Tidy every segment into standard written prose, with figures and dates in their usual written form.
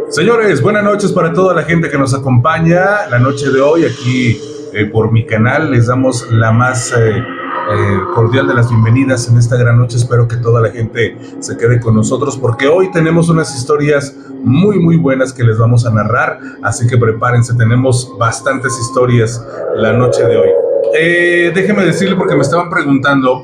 Señores, buenas noches para toda la gente que nos acompaña la noche de hoy aquí por mi canal. Les damos la más cordial de las bienvenidas en esta gran noche. Espero que toda la gente se quede con nosotros porque hoy tenemos unas historias muy buenas que les vamos a narrar, así que prepárense, tenemos bastantes historias la noche de hoy. Déjenme decirle, porque me estaban preguntando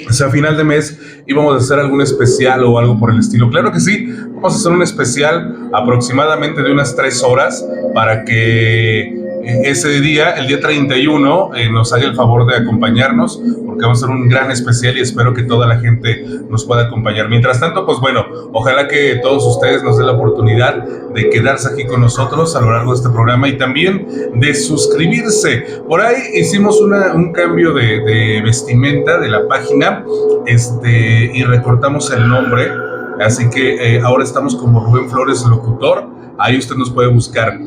si a final de mes íbamos a hacer algún especial o algo por el estilo. Claro que sí, vamos a hacer un especial aproximadamente de unas 3 horas para que ese día, el día 31, nos haga el favor de acompañarnos, porque vamos a hacer un gran especial y espero que toda la gente nos pueda acompañar. Mientras tanto, pues bueno, ojalá que todos ustedes nos den la oportunidad de quedarse aquí con nosotros a lo largo de este programa y también de suscribirse. Por ahí hicimos un cambio de vestimenta de la página y recortamos el nombre, así que ahora estamos como Rubén Flores Locutor. Ahí usted nos puede buscar.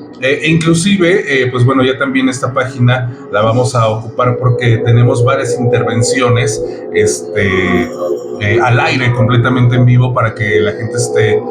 Inclusive, pues bueno, ya también esta página la vamos a ocupar porque tenemos varias intervenciones al aire, completamente en vivo, para que la gente esté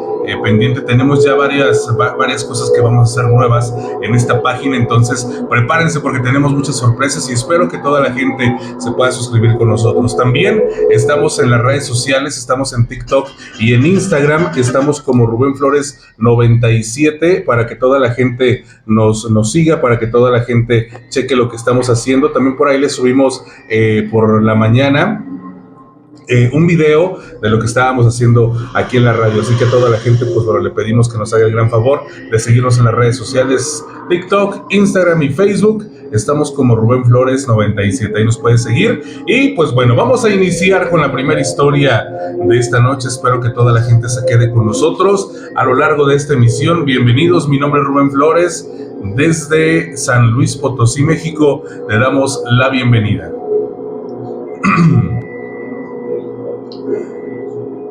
pendiente. Tenemos ya varias cosas que vamos a hacer nuevas en esta página, entonces prepárense porque tenemos muchas sorpresas y espero que toda la gente se pueda suscribir con nosotros. También estamos en las redes sociales, estamos en TikTok y en Instagram, que estamos como Rubén Flores 97, para que toda la gente nos siga, para que toda la gente cheque lo que estamos haciendo. También por ahí les subimos por la mañana un video de lo que estábamos haciendo aquí en la radio, así que a toda la gente, pues bueno, le pedimos que nos haga el gran favor de seguirnos en las redes sociales, TikTok, Instagram y Facebook. Estamos como Rubén Flores 97, ahí nos puede seguir. Y pues bueno, vamos a iniciar con la primera historia de esta noche. Espero que toda la gente se quede con nosotros a lo largo de esta emisión. Bienvenidos, mi nombre es Rubén Flores, desde San Luis Potosí, México. Le damos la bienvenida.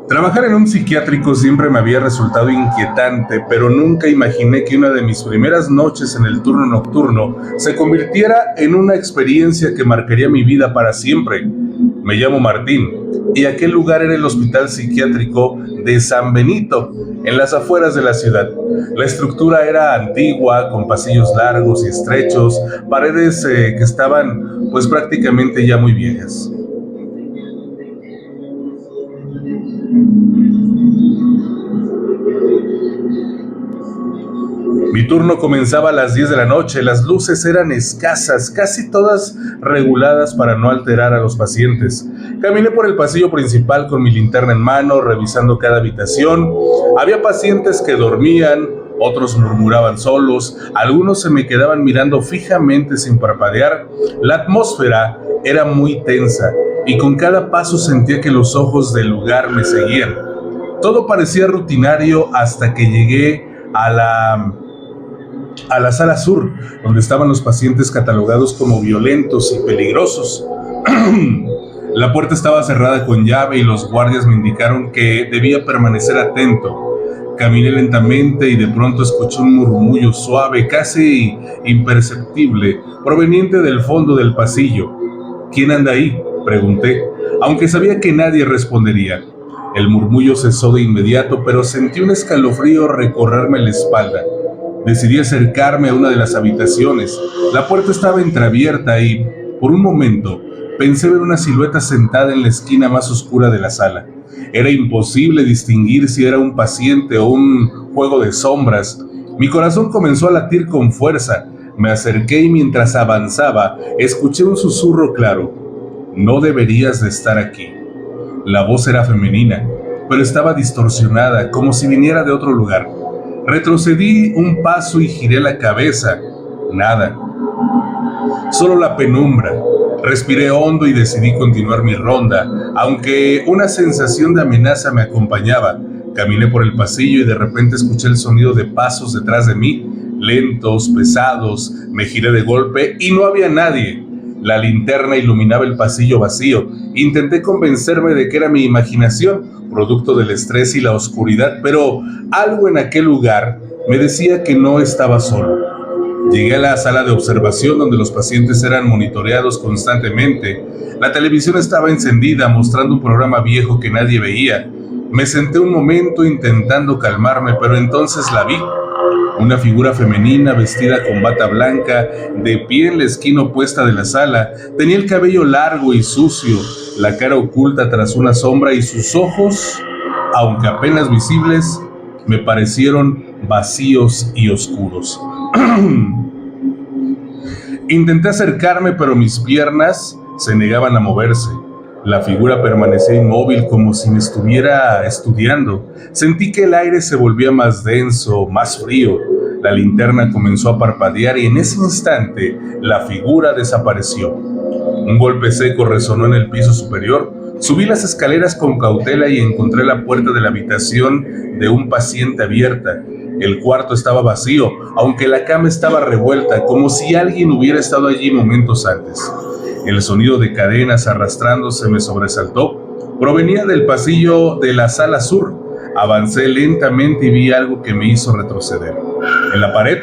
Trabajar en un psiquiátrico siempre me había resultado inquietante, pero nunca imaginé que una de mis primeras noches en el turno nocturno se convirtiera en una experiencia que marcaría mi vida para siempre. Me llamo Martín y aquel lugar era el Hospital Psiquiátrico de San Benito, en las afueras de la ciudad. La estructura era antigua, con pasillos largos y estrechos, paredes que estaban pues prácticamente ya muy viejas. Mi turno comenzaba a las 10 de la noche, las luces eran escasas, casi todas reguladas para no alterar a los pacientes. Caminé por el pasillo principal con mi linterna en mano, revisando cada habitación. Había pacientes que dormían, otros murmuraban solos, algunos se me quedaban mirando fijamente sin parpadear. La atmósfera era muy tensa y con cada paso sentía que los ojos del lugar me seguían. Todo parecía rutinario hasta que llegué a la sala sur, donde estaban los pacientes catalogados como violentos y peligrosos. La puerta estaba cerrada con llave y los guardias me indicaron que debía permanecer atento. Caminé lentamente y de pronto escuché un murmullo suave, casi imperceptible, proveniente del fondo del pasillo. ¿Quién anda ahí?, pregunté, aunque sabía que nadie respondería. El murmullo cesó de inmediato, pero sentí un escalofrío recorrerme la espalda. Decidí acercarme a una de las habitaciones. La puerta estaba entreabierta y, por un momento, pensé ver una silueta sentada en la esquina más oscura de la sala. Era imposible distinguir si era un paciente o un juego de sombras. Mi corazón comenzó a latir con fuerza. Me acerqué y mientras avanzaba, escuché un susurro claro. No deberías de estar aquí. La voz era femenina, pero estaba distorsionada, como si viniera de otro lugar. Retrocedí un paso y giré la cabeza. Nada. Solo la penumbra. Respiré hondo y decidí continuar mi ronda, aunque una sensación de amenaza me acompañaba. Caminé por el pasillo y de repente escuché el sonido de pasos detrás de mí, lentos, pesados. Me giré de golpe y no había nadie. La linterna iluminaba el pasillo vacío. Intenté convencerme de que era mi imaginación, producto del estrés y la oscuridad, pero algo en aquel lugar me decía que no estaba solo. Llegué a la sala de observación donde los pacientes eran monitoreados constantemente. La televisión estaba encendida mostrando un programa viejo que nadie veía. Me senté un momento intentando calmarme, pero entonces la vi. Una figura femenina vestida con bata blanca, de pie en la esquina opuesta de la sala. Tenía el cabello largo y sucio, la cara oculta tras una sombra y sus ojos, aunque apenas visibles, me parecieron vacíos y oscuros. Intenté acercarme, pero mis piernas se negaban a moverse. La figura permanecía inmóvil como si me estuviera estudiando. Sentí que el aire se volvía más denso, más frío. La linterna comenzó a parpadear y en ese instante la figura desapareció. Un golpe seco resonó en el piso superior. Subí las escaleras con cautela y encontré la puerta de la habitación de un paciente abierta. El cuarto estaba vacío, aunque la cama estaba revuelta, como si alguien hubiera estado allí momentos antes. El sonido de cadenas arrastrándose me sobresaltó. Provenía del pasillo de la sala sur. Avancé lentamente y vi algo que me hizo retroceder. En la pared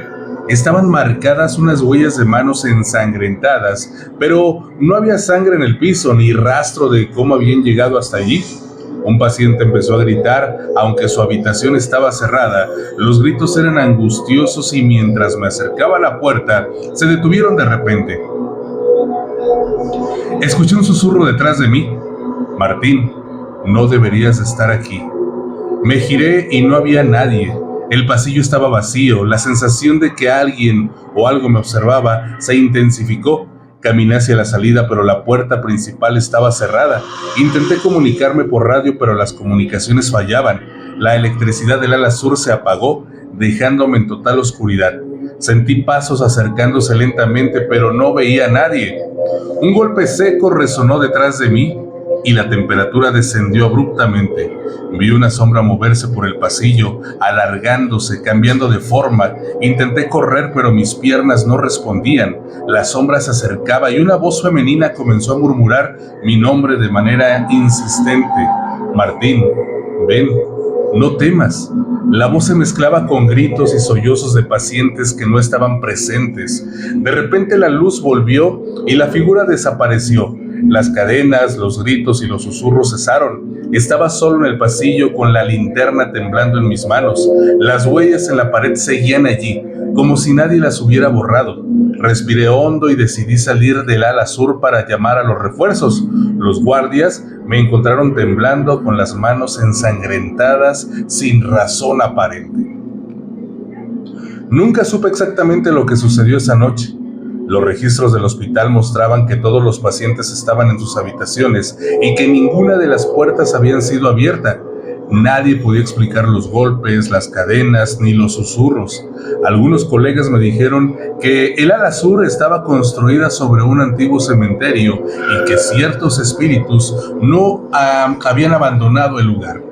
estaban marcadas unas huellas de manos ensangrentadas, pero no había sangre en el piso ni rastro de cómo habían llegado hasta allí. Un paciente empezó a gritar, aunque su habitación estaba cerrada. Los gritos eran angustiosos y mientras me acercaba a la puerta, se detuvieron de repente. Escuché un susurro detrás de mí. Martín, no deberías estar aquí. Me giré y no había nadie. El pasillo estaba vacío. La sensación de que alguien o algo me observaba se intensificó. Caminé hacia la salida, pero la puerta principal estaba cerrada. Intenté comunicarme por radio, pero las comunicaciones fallaban. La electricidad del ala sur se apagó, dejándome en total oscuridad. Sentí pasos acercándose lentamente, pero no veía a nadie. Un golpe seco resonó detrás de mí y la temperatura descendió abruptamente. Vi una sombra moverse por el pasillo, alargándose, cambiando de forma. Intenté correr, pero mis piernas no respondían. La sombra se acercaba y una voz femenina comenzó a murmurar mi nombre de manera insistente. Martín, ven, no temas. La voz se mezclaba con gritos y sollozos de pacientes que no estaban presentes. De repente la luz volvió y la figura desapareció. Las cadenas, los gritos y los susurros cesaron. Estaba solo en el pasillo con la linterna temblando en mis manos. Las huellas en la pared seguían allí, como si nadie las hubiera borrado. Respiré hondo y decidí salir del ala sur para llamar a los refuerzos. Los guardias me encontraron temblando con las manos ensangrentadas sin razón aparente. Nunca supe exactamente lo que sucedió esa noche. Los registros del hospital mostraban que todos los pacientes estaban en sus habitaciones y que ninguna de las puertas habían sido abierta. Nadie podía explicar los golpes, las cadenas ni los susurros. Algunos colegas me dijeron que el ala sur estaba construida sobre un antiguo cementerio y que ciertos espíritus no habían abandonado el lugar.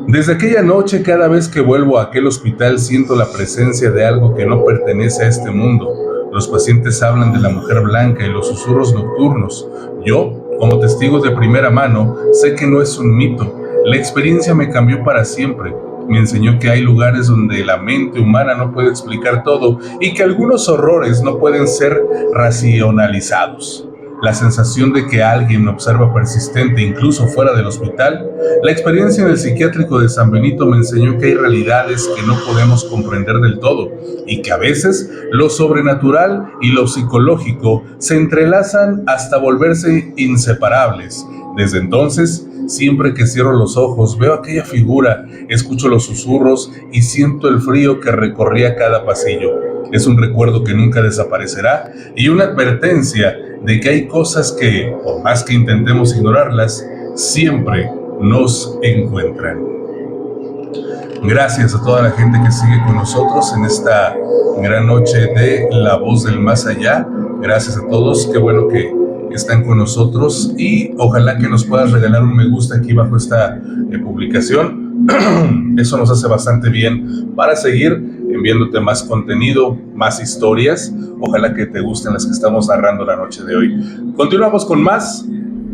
Desde aquella noche, cada vez que vuelvo a aquel hospital, siento la presencia de algo que no pertenece a este mundo. Los pacientes hablan de la mujer blanca y los susurros nocturnos. Yo, como testigo de primera mano, sé que no es un mito. La experiencia me cambió para siempre. Me enseñó que hay lugares donde la mente humana no puede explicar todo y que algunos horrores no pueden ser racionalizados. La sensación de que alguien observa persistente incluso fuera del hospital. La experiencia en el psiquiátrico de San Benito me enseñó que hay realidades que no podemos comprender del todo y que a veces lo sobrenatural y lo psicológico se entrelazan hasta volverse inseparables. Desde entonces, siempre que cierro los ojos, veo aquella figura, escucho los susurros y siento el frío que recorría cada pasillo. Es un recuerdo que nunca desaparecerá y una advertencia de que hay cosas que, por más que intentemos ignorarlas, siempre nos encuentran. Gracias a toda la gente que sigue con nosotros en esta gran noche de La Voz del Más Allá. Gracias a todos, qué bueno que están con nosotros y ojalá que nos puedas regalar un me gusta aquí bajo esta publicación. Eso nos hace bastante bien para seguir enviándote más contenido, más historias. Ojalá que te gusten las que estamos narrando la noche de hoy. Continuamos con más,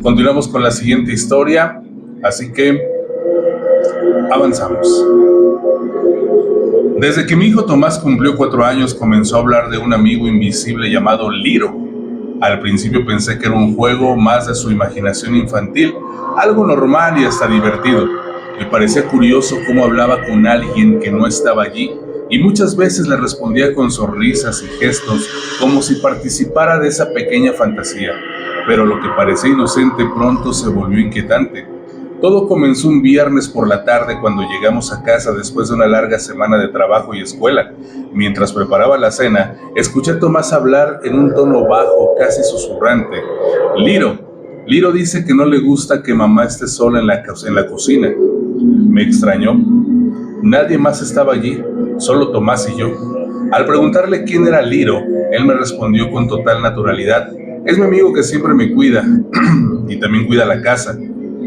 continuamos con la siguiente historia, así que avanzamos. Desde que mi hijo Tomás cumplió 4 años, comenzó a hablar de un amigo invisible llamado Liro. Al principio pensé que era un juego más de su imaginación infantil, algo normal y hasta divertido. Me parecía curioso cómo hablaba con alguien que no estaba allí y muchas veces le respondía con sonrisas y gestos como si participara de esa pequeña fantasía. Pero lo que parecía inocente pronto se volvió inquietante. Todo comenzó un viernes por la tarde cuando llegamos a casa después de una larga semana de trabajo y escuela. Mientras preparaba la cena, escuché a Tomás hablar en un tono bajo, casi susurrante. Liro dice que no le gusta que mamá esté sola en la cocina. Me extrañó. Nadie más estaba allí, solo Tomás y yo. Al preguntarle quién era Liro, él me respondió con total naturalidad: es mi amigo que siempre me cuida y también cuida la casa.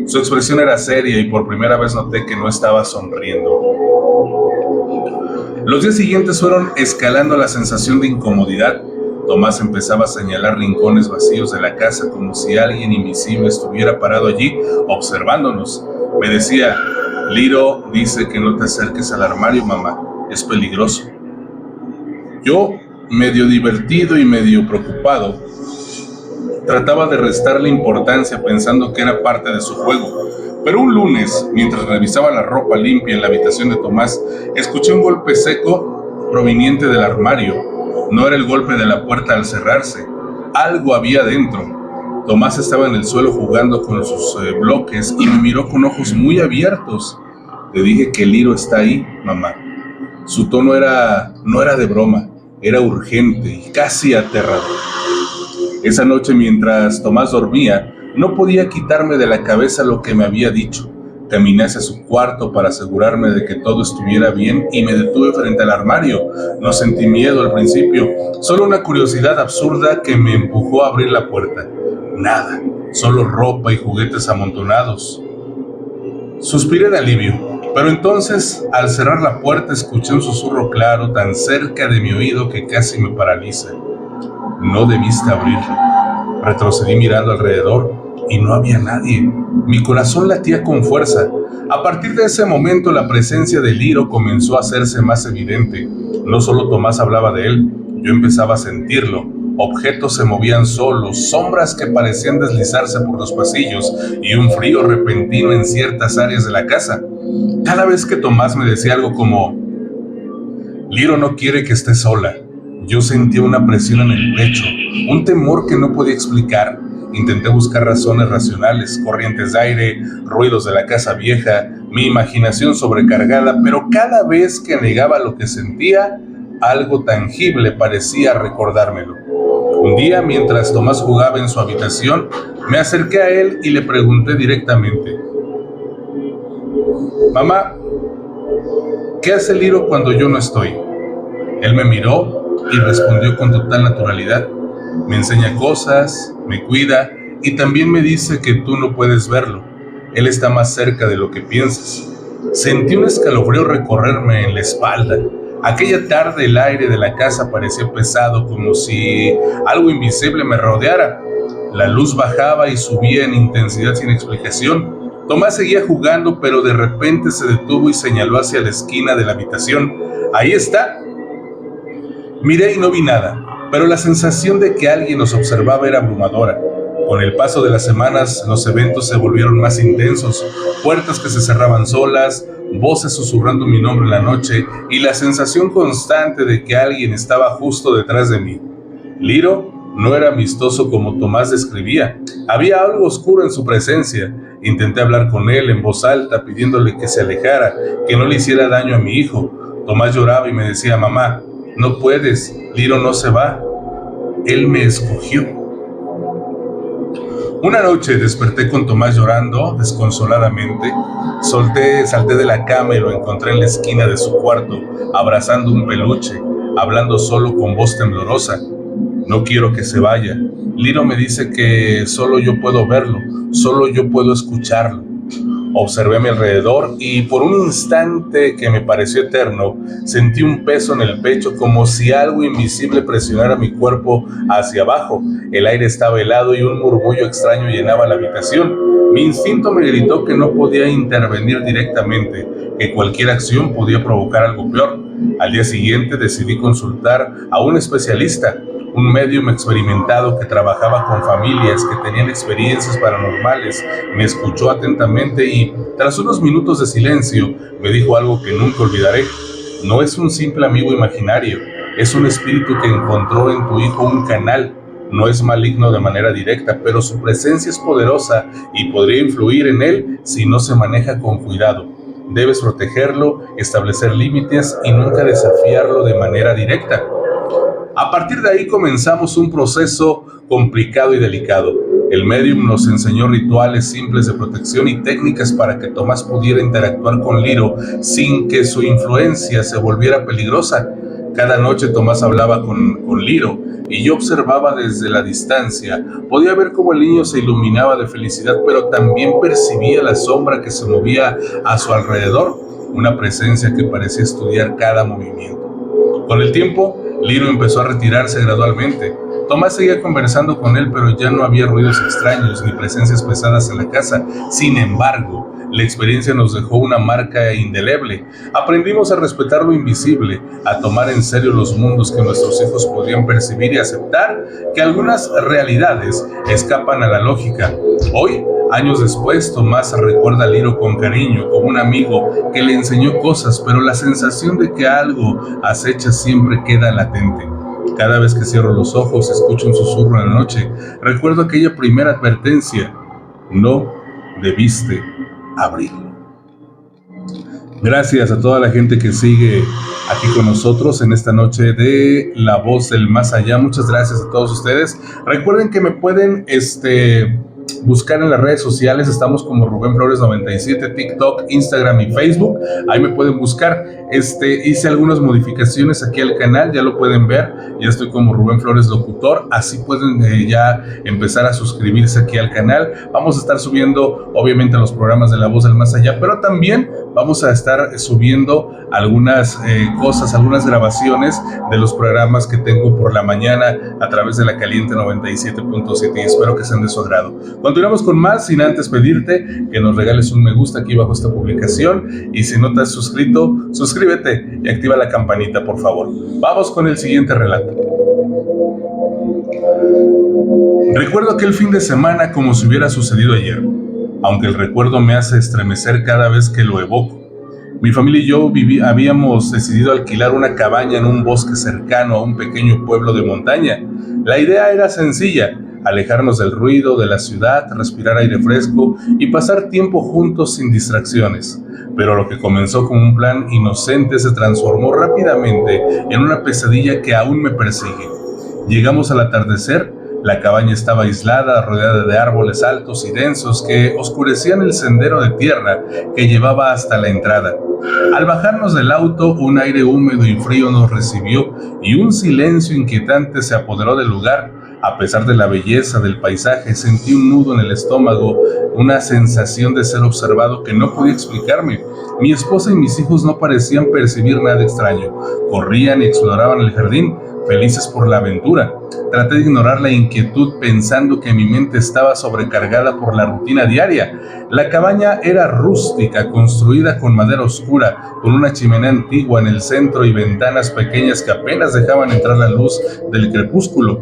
Su expresión era seria y por primera vez noté que no estaba sonriendo. Los días siguientes fueron escalando la sensación de incomodidad. Tomás empezaba a señalar rincones vacíos de la casa como si alguien invisible estuviera parado allí observándonos. Me decía: Liro dice que no te acerques al armario, mamá, es peligroso. Yo, medio divertido y medio preocupado, trataba de restarle importancia pensando que era parte de su juego. Pero un lunes, mientras revisaba la ropa limpia en la habitación de Tomás, escuché un golpe seco proveniente del armario. No era el golpe de la puerta al cerrarse. Algo había dentro. Tomás estaba en el suelo jugando con sus bloques y me miró con ojos muy abiertos. Le dije que Liro está ahí, mamá. Su tono no era de broma, era urgente y casi aterrador. Esa noche, mientras Tomás dormía, no podía quitarme de la cabeza lo que me había dicho. Caminé hacia su cuarto para asegurarme de que todo estuviera bien y me detuve frente al armario. No sentí miedo al principio, solo una curiosidad absurda que me empujó a abrir la puerta. Nada, solo ropa y juguetes amontonados. Suspiré de alivio, pero entonces, al cerrar la puerta, escuché un susurro claro tan cerca de mi oído que casi me paraliza. No debiste abrirlo. Retrocedí mirando alrededor y no había nadie. Mi corazón latía con fuerza. A partir de ese momento la presencia de Liro comenzó a hacerse más evidente. No solo Tomás hablaba de él, yo empezaba a sentirlo. Objetos se movían solos, sombras que parecían deslizarse por los pasillos y un frío repentino en ciertas áreas de la casa. Cada vez que Tomás me decía algo como: Liro no quiere que esté sola, yo sentía una presión en el pecho, un temor que no podía explicar. Intenté buscar razones racionales, corrientes de aire, ruidos de la casa vieja, mi imaginación sobrecargada, pero cada vez que negaba lo que sentía, algo tangible parecía recordármelo. Un día, mientras Tomás jugaba en su habitación, me acerqué a él y le pregunté directamente: mamá, ¿qué hace Liro cuando yo no estoy? Él me miró y respondió con total naturalidad: me enseña cosas, me cuida y también me dice que tú no puedes verlo. Él está más cerca de lo que piensas. Sentí un escalofrío recorrerme en la espalda. Aquella tarde el aire de la casa parecía pesado, como si algo invisible me rodeara. La luz bajaba y subía en intensidad sin explicación. Tomás seguía jugando, pero de repente se detuvo y señaló hacia la esquina de la habitación. ¡Ahí está! Miré y no vi nada, pero la sensación de que alguien nos observaba era abrumadora. Con el paso de las semanas, los eventos se volvieron más intensos, puertas que se cerraban solas, voces susurrando mi nombre en la noche y la sensación constante de que alguien estaba justo detrás de mí. Liro no era amistoso como Tomás describía, había algo oscuro en su presencia. Intenté hablar con él en voz alta, pidiéndole que se alejara, que no le hiciera daño a mi hijo. Tomás lloraba y me decía: mamá, no puedes, Liro no se va, él me escogió. Una noche desperté con Tomás llorando desconsoladamente. Salté de la cama y lo encontré en la esquina de su cuarto, abrazando un peluche, hablando solo con voz temblorosa. No quiero que se vaya. Liro me dice que solo yo puedo verlo, solo yo puedo escucharlo. Observé a mi alrededor y por un instante que me pareció eterno, sentí un peso en el pecho como si algo invisible presionara mi cuerpo hacia abajo. El aire estaba helado y un murmullo extraño llenaba la habitación. Mi instinto me gritó que no podía intervenir directamente, que cualquier acción podía provocar algo peor. Al día siguiente decidí consultar a un especialista. un médium experimentado que trabajaba con familias que tenían experiencias paranormales, me escuchó atentamente y, tras unos minutos de silencio, me dijo algo que nunca olvidaré. No es un simple amigo imaginario, es un espíritu que encontró en tu hijo un canal. No es maligno de manera directa, pero su presencia es poderosa y podría influir en él si no se maneja con cuidado. Debes protegerlo, establecer límites y nunca desafiarlo de manera directa. A partir de ahí comenzamos un proceso complicado y delicado. El médium nos enseñó rituales simples de protección y técnicas para que Tomás pudiera interactuar con Liro sin que su influencia se volviera peligrosa. Cada noche Tomás hablaba con Liro y yo observaba desde la distancia. Podía ver cómo el niño se iluminaba de felicidad, pero también percibía la sombra que se movía a su alrededor, una presencia que parecía estudiar cada movimiento. Con el tiempo, Liro empezó a retirarse gradualmente. Tomás seguía conversando con él, pero ya no había ruidos extraños ni presencias pesadas en la casa. Sin embargo, la experiencia nos dejó una marca indeleble. Aprendimos a respetar lo invisible, a tomar en serio los mundos que nuestros hijos podían percibir y aceptar que algunas realidades escapan a la lógica. Hoy, años después, Tomás recuerda a Liro con cariño, como un amigo que le enseñó cosas, pero la sensación de que algo acecha siempre queda latente. Cada vez que cierro los ojos, escucho un susurro en la noche. Recuerdo aquella primera advertencia: no debiste abrirlo. Gracias a toda la gente que sigue aquí con nosotros en esta noche de La Voz del Más Allá. Muchas gracias a todos ustedes. Recuerden que me pueden buscar en las redes sociales. Estamos como Rubén Flores 97, TikTok, Instagram y Facebook. Ahí me pueden buscar. Hice algunas modificaciones aquí al canal, ya lo pueden ver. Ya estoy como Rubén Flores Locutor. Así pueden ya empezar a suscribirse aquí al canal. Vamos a estar subiendo obviamente los programas de La Voz del Más Allá, pero también vamos a estar subiendo algunas cosas, algunas grabaciones de los programas que tengo por la mañana a través de la Caliente 97.7 y espero que sean de su agrado. Continuamos con más, sin antes pedirte que nos regales un me gusta aquí bajo esta publicación, y si no te has suscrito, suscríbete y activa la campanita, por favor. Vamos con el siguiente relato. Recuerdo aquel fin de semana como si hubiera sucedido ayer, aunque el recuerdo me hace estremecer cada vez que lo evoco. Mi familia y yo habíamos decidido alquilar una cabaña en un bosque cercano a un pequeño pueblo de montaña. La idea era sencilla: alejarnos del ruido de la ciudad, respirar aire fresco y pasar tiempo juntos sin distracciones. Pero lo que comenzó como un plan inocente se transformó rápidamente en una pesadilla que aún me persigue. Llegamos al atardecer. La cabaña estaba aislada, rodeada de árboles altos y densos que oscurecían el sendero de tierra que llevaba hasta la entrada. Al bajarnos del auto, un aire húmedo y frío nos recibió y un silencio inquietante se apoderó del lugar. A pesar de la belleza del paisaje, sentí un nudo en el estómago, una sensación de ser observado que no podía explicarme. Mi esposa y mis hijos no parecían percibir nada extraño. Corrían y exploraban el jardín, felices por la aventura. Traté de ignorar la inquietud pensando que mi mente estaba sobrecargada por la rutina diaria. La cabaña era rústica, construida con madera oscura, con una chimenea antigua en el centro y ventanas pequeñas que apenas dejaban entrar la luz del crepúsculo.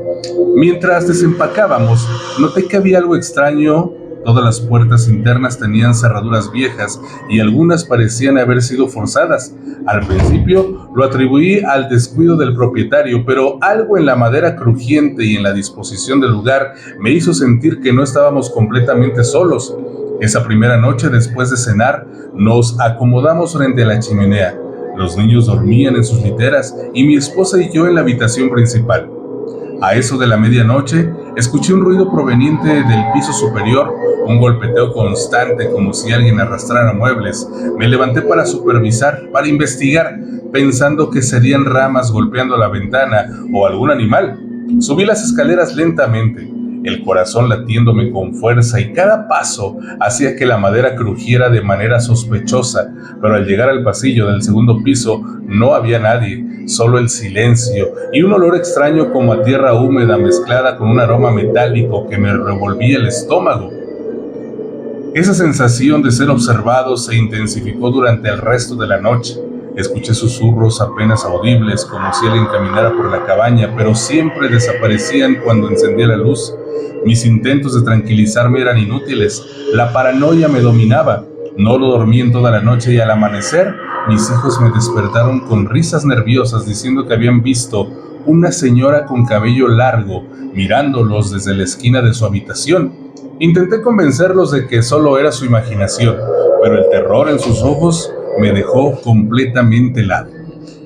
Mientras desempacábamos, noté que había algo extraño. Todas las puertas internas tenían cerraduras viejas y algunas parecían haber sido forzadas. Al principio lo atribuí al descuido del propietario, pero algo en la madera crujiente y en la disposición del lugar me hizo sentir que no estábamos completamente solos. Esa primera noche, después de cenar, nos acomodamos frente a la chimenea. Los niños dormían en sus literas y mi esposa y yo en la habitación principal. A eso de la medianoche, escuché un ruido proveniente del piso superior, un golpeteo constante como si alguien arrastrara muebles. Me levanté para supervisar, para investigar, pensando que serían ramas golpeando la ventana o algún animal. Subí las escaleras lentamente, el corazón latiéndome con fuerza, y cada paso hacía que la madera crujiera de manera sospechosa, pero al llegar al pasillo del segundo piso no había nadie. Solo el silencio y un olor extraño como a tierra húmeda mezclada con un aroma metálico que me revolvía el estómago. Esa sensación de ser observado se intensificó durante el resto de la noche. Escuché susurros apenas audibles, como si alguien caminara por la cabaña, pero siempre desaparecían cuando encendía la luz. Mis intentos de tranquilizarme eran inútiles. La paranoia me dominaba. No lo dormí en toda la noche y al amanecer, mis hijos me despertaron con risas nerviosas diciendo que habían visto una señora con cabello largo mirándolos desde la esquina de su habitación. Intenté convencerlos de que solo era su imaginación, pero el terror en sus ojos me dejó completamente helado.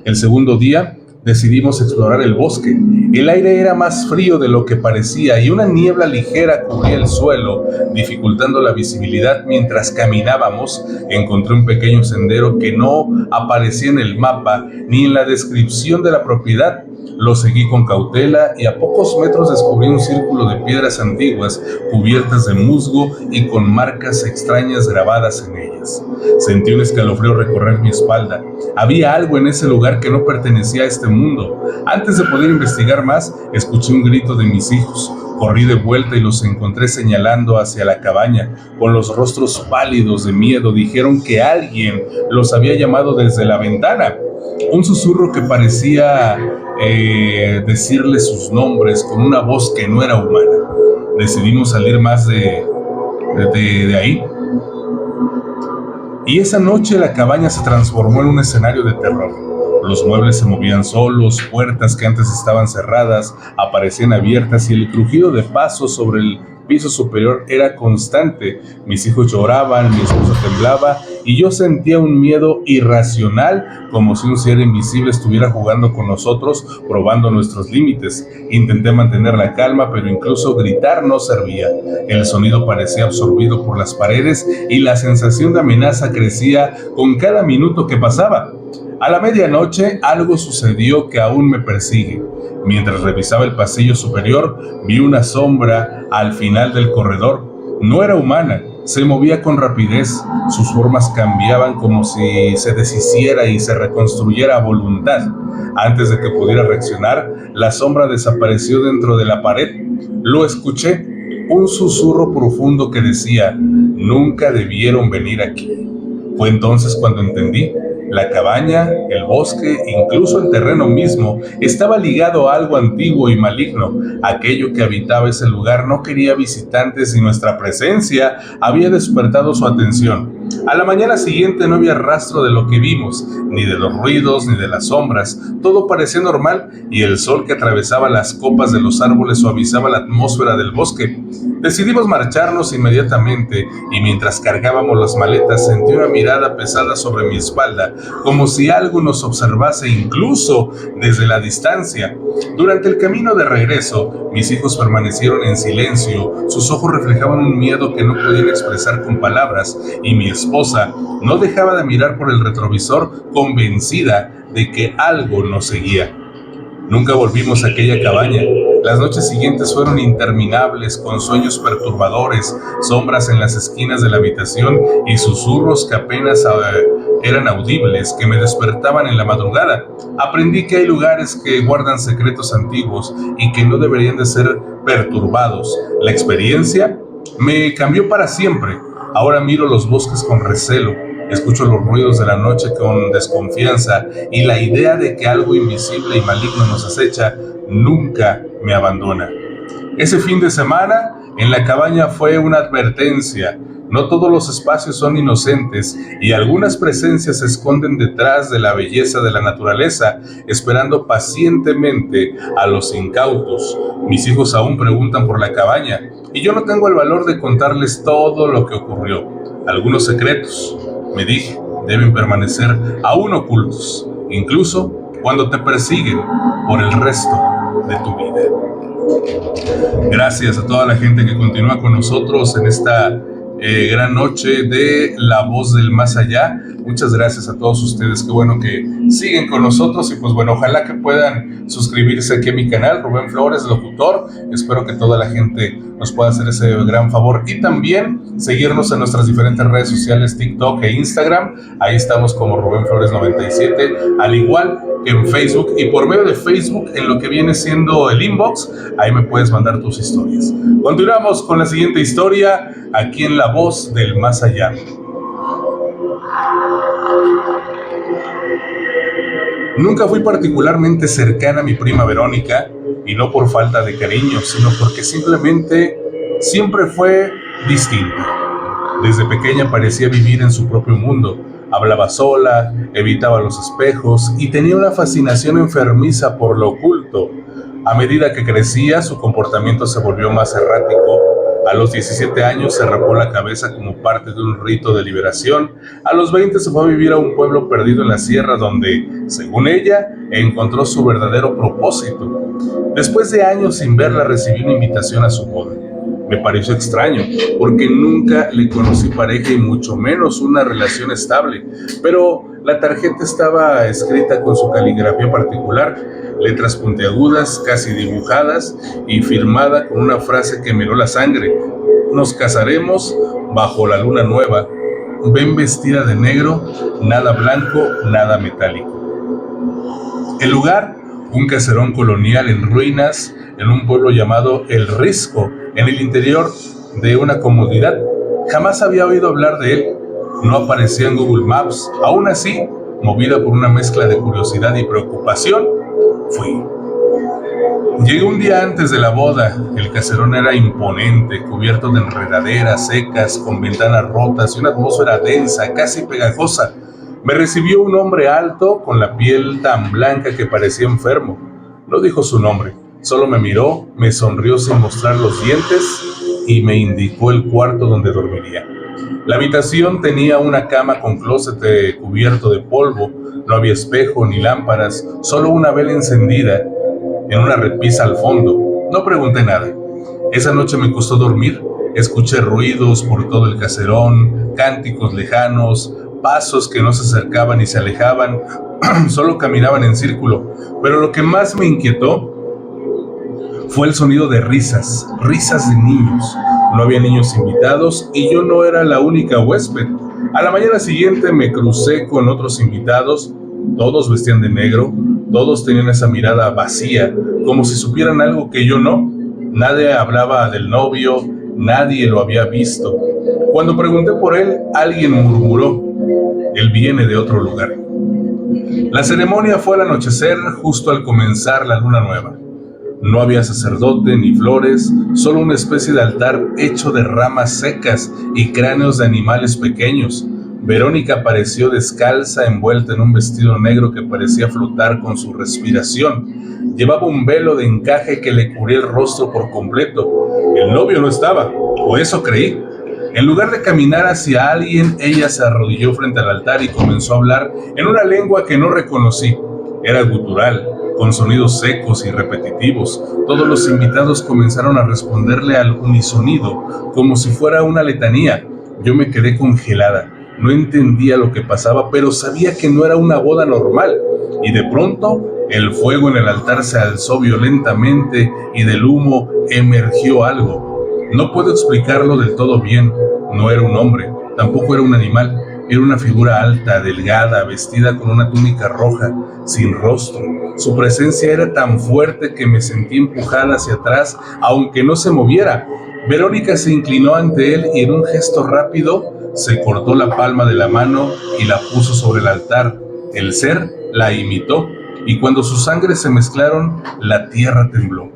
El segundo día decidimos explorar el bosque. El aire era más frío de lo que parecía y una niebla ligera cubría el suelo, dificultando la visibilidad. Mientras caminábamos, encontré un pequeño sendero que no aparecía en el mapa ni en la descripción de la propiedad. Lo seguí con cautela y a pocos metros descubrí un círculo de piedras antiguas cubiertas de musgo y con marcas extrañas grabadas en ellas. Sentí un escalofrío recorrer mi espalda. Había algo en ese lugar que no pertenecía a este mundo. Antes de poder investigar más, escuché un grito de mis hijos. Corrí de vuelta y los encontré señalando hacia la cabaña. Con los rostros pálidos de miedo, dijeron que alguien los había llamado desde la ventana. Un susurro que parecía decirles sus nombres con una voz que no era humana. Decidimos salir más de ahí. Y esa noche la cabaña se transformó en un escenario de terror. Los muebles se movían solos, puertas que antes estaban cerradas aparecían abiertas y el crujido de pasos sobre el piso superior era constante. Mis hijos lloraban, mi esposa temblaba y yo sentía un miedo irracional, como si un ser invisible estuviera jugando con nosotros, probando nuestros límites. Intenté mantener la calma, pero incluso gritar no servía. El sonido parecía absorbido por las paredes y la sensación de amenaza crecía con cada minuto que pasaba. A la medianoche algo sucedió que aún me persigue. Mientras revisaba el pasillo superior, vi una sombra al final del corredor. No era humana, se movía con rapidez. Sus formas cambiaban como si se deshiciera y se reconstruyera a voluntad. Antes de que pudiera reaccionar, la sombra desapareció dentro de la pared. Lo escuché, un susurro profundo que decía: "Nunca debieron venir aquí". Fue entonces cuando entendí. La cabaña, el bosque, incluso el terreno mismo, estaba ligado a algo antiguo y maligno. Aquello que habitaba ese lugar no quería visitantes y nuestra presencia había despertado su atención. A la mañana siguiente no había rastro de lo que vimos, ni de los ruidos, ni de las sombras. Todo parecía normal y el sol que atravesaba las copas de los árboles suavizaba la atmósfera del bosque. Decidimos marcharnos inmediatamente y mientras cargábamos las maletas sentí una mirada pesada sobre mi espalda, como si algo nos observase incluso desde la distancia. Durante el camino de regreso, mis hijos permanecieron en silencio. Sus ojos reflejaban un miedo que no podían expresar con palabras y mi esposa no dejaba de mirar por el retrovisor, convencida de que algo nos seguía. Nunca volvimos a aquella cabaña. Las noches siguientes fueron interminables, con sueños perturbadores, sombras en las esquinas de la habitación y susurros que apenas eran audibles, que me despertaban en la madrugada. Aprendí que hay lugares que guardan secretos antiguos y que no deberían de ser perturbados. La experiencia me cambió para siempre. Ahora miro los bosques con recelo. Escucho los ruidos de la noche con desconfianza y la idea de que algo invisible y maligno nos acecha nunca me abandona. Ese fin de semana en la cabaña fue una advertencia. No todos los espacios son inocentes y algunas presencias se esconden detrás de la belleza de la naturaleza, esperando pacientemente a los incautos. Mis hijos aún preguntan por la cabaña y yo no tengo el valor de contarles todo lo que ocurrió. Algunos secretos, me dije, deben permanecer aún ocultos, incluso cuando te persiguen por el resto de tu vida. Gracias a toda la gente que continúa con nosotros en esta gran noche de La Voz del Más Allá. Muchas gracias a todos ustedes, qué bueno que siguen con nosotros y pues bueno, ojalá que puedan suscribirse aquí a mi canal, Rubén Flores, locutor. Espero que toda la gente nos pueda hacer ese gran favor y también seguirnos en nuestras diferentes redes sociales, TikTok e Instagram. Ahí estamos como Rubén Flores 97, al igual que en Facebook, y por medio de Facebook en lo que viene siendo el inbox, ahí me puedes mandar tus historias. Continuamos con la siguiente historia aquí en La Voz del Más Allá. Nunca fui particularmente cercana a mi prima Verónica, y no por falta de cariño, sino porque simplemente siempre fue distinta. Desde pequeña parecía vivir en su propio mundo, hablaba sola, evitaba los espejos y tenía una fascinación enfermiza por lo oculto. A medida que crecía, su comportamiento se volvió más errático. A los 17 años se rapó la cabeza como parte de un rito de liberación. A los 20 se fue a vivir a un pueblo perdido en la sierra donde, según ella, encontró su verdadero propósito. Después de años sin verla, recibí una invitación a su boda. Me pareció extraño, porque nunca le conocí pareja y mucho menos una relación estable, pero la tarjeta estaba escrita con su caligrafía particular, letras puntiagudas, casi dibujadas, y firmada con una frase que me heló la sangre: nos casaremos bajo la luna nueva, ven vestida de negro, nada blanco, nada metálico. El lugar, un caserón colonial en ruinas, en un pueblo llamado El Risco, en el interior de una comodidad. Jamás había oído hablar de él, no aparecía en Google Maps. Aún así, movida por una mezcla de curiosidad y preocupación, fui. Llegué un día antes de la boda. El caserón era imponente, cubierto de enredaderas secas, con ventanas rotas y una atmósfera densa, casi pegajosa. Me recibió un hombre alto, con la piel tan blanca que parecía enfermo. No dijo su nombre, solo me miró, me sonrió sin mostrar los dientes y me indicó el cuarto donde dormiría. La habitación tenía una cama con closet cubierto de polvo, no había espejo ni lámparas, solo una vela encendida en una repisa al fondo. No pregunté nada. Esa noche me costó dormir. Escuché ruidos por todo el caserón, cánticos lejanos, pasos que no se acercaban y se alejaban, solo caminaban en círculo. Pero lo que más me inquietó fue el sonido de risas de niños. No había niños invitados y yo no era la única huésped. A la mañana siguiente me crucé con otros invitados. Todos vestían de negro, todos tenían esa mirada vacía, como si supieran algo que yo no. Nadie hablaba del novio, nadie lo había visto. Cuando pregunté por él, alguien murmuró: él viene de otro lugar. La ceremonia fue al anochecer, justo al comenzar la luna nueva. No había sacerdote ni flores, solo una especie de altar hecho de ramas secas y cráneos de animales pequeños. Verónica apareció descalza, envuelta en un vestido negro que parecía flotar con su respiración. Llevaba un velo de encaje que le cubría el rostro por completo. El novio no estaba, o eso creí. En lugar de caminar hacia alguien, ella se arrodilló frente al altar y comenzó a hablar en una lengua que no reconocí. Era gutural, con sonidos secos y repetitivos. Todos los invitados comenzaron a responderle al unisonido, como si fuera una letanía. Yo me quedé congelada. No entendía lo que pasaba, pero sabía que no era una boda normal. Y de pronto, el fuego en el altar se alzó violentamente y del humo emergió algo. No puedo explicarlo del todo bien. No era un hombre, tampoco era un animal. Era una figura alta, delgada, vestida con una túnica roja, sin rostro. Su presencia era tan fuerte que me sentí empujada hacia atrás, aunque no se moviera. Verónica se inclinó ante él y en un gesto rápido se cortó la palma de la mano y la puso sobre el altar. El ser la imitó, y cuando sus sangres se mezclaron, la tierra tembló.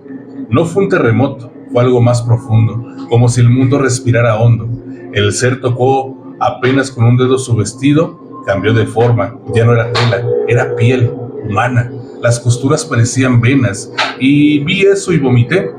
No fue un terremoto, fue algo más profundo, como si el mundo respirara hondo. El ser tocó apenas con un dedo su vestido, cambió de forma, ya no era tela, era piel humana. Las costuras parecían venas, y vi eso y vomité.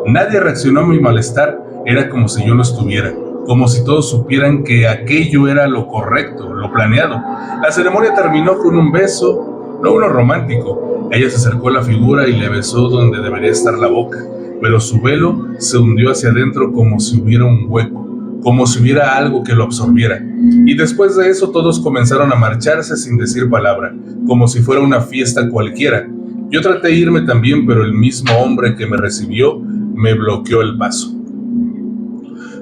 Nadie reaccionó a mi malestar, era como si yo no estuviera, como si todos supieran que aquello era lo correcto, lo planeado. La ceremonia terminó con un beso, no uno romántico. Ella se acercó a la figura y le besó donde debería estar la boca, pero su velo se hundió hacia adentro como si hubiera un hueco, como si hubiera algo que lo absorbiera. Y después de eso todos comenzaron a marcharse sin decir palabra, como si fuera una fiesta cualquiera. Yo traté de irme también, pero el mismo hombre que me recibió me bloqueó el paso.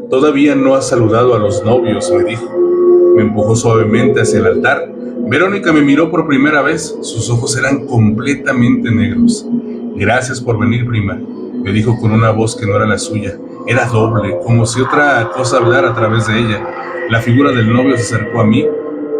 Todavía no has saludado a los novios, me dijo. Me empujó suavemente hacia el altar. Verónica me miró por primera vez. Sus ojos eran completamente negros. Gracias por venir, prima, me dijo con una voz que no era la suya. Era doble, como si otra cosa hablara a través de ella. La figura del novio se acercó a mí.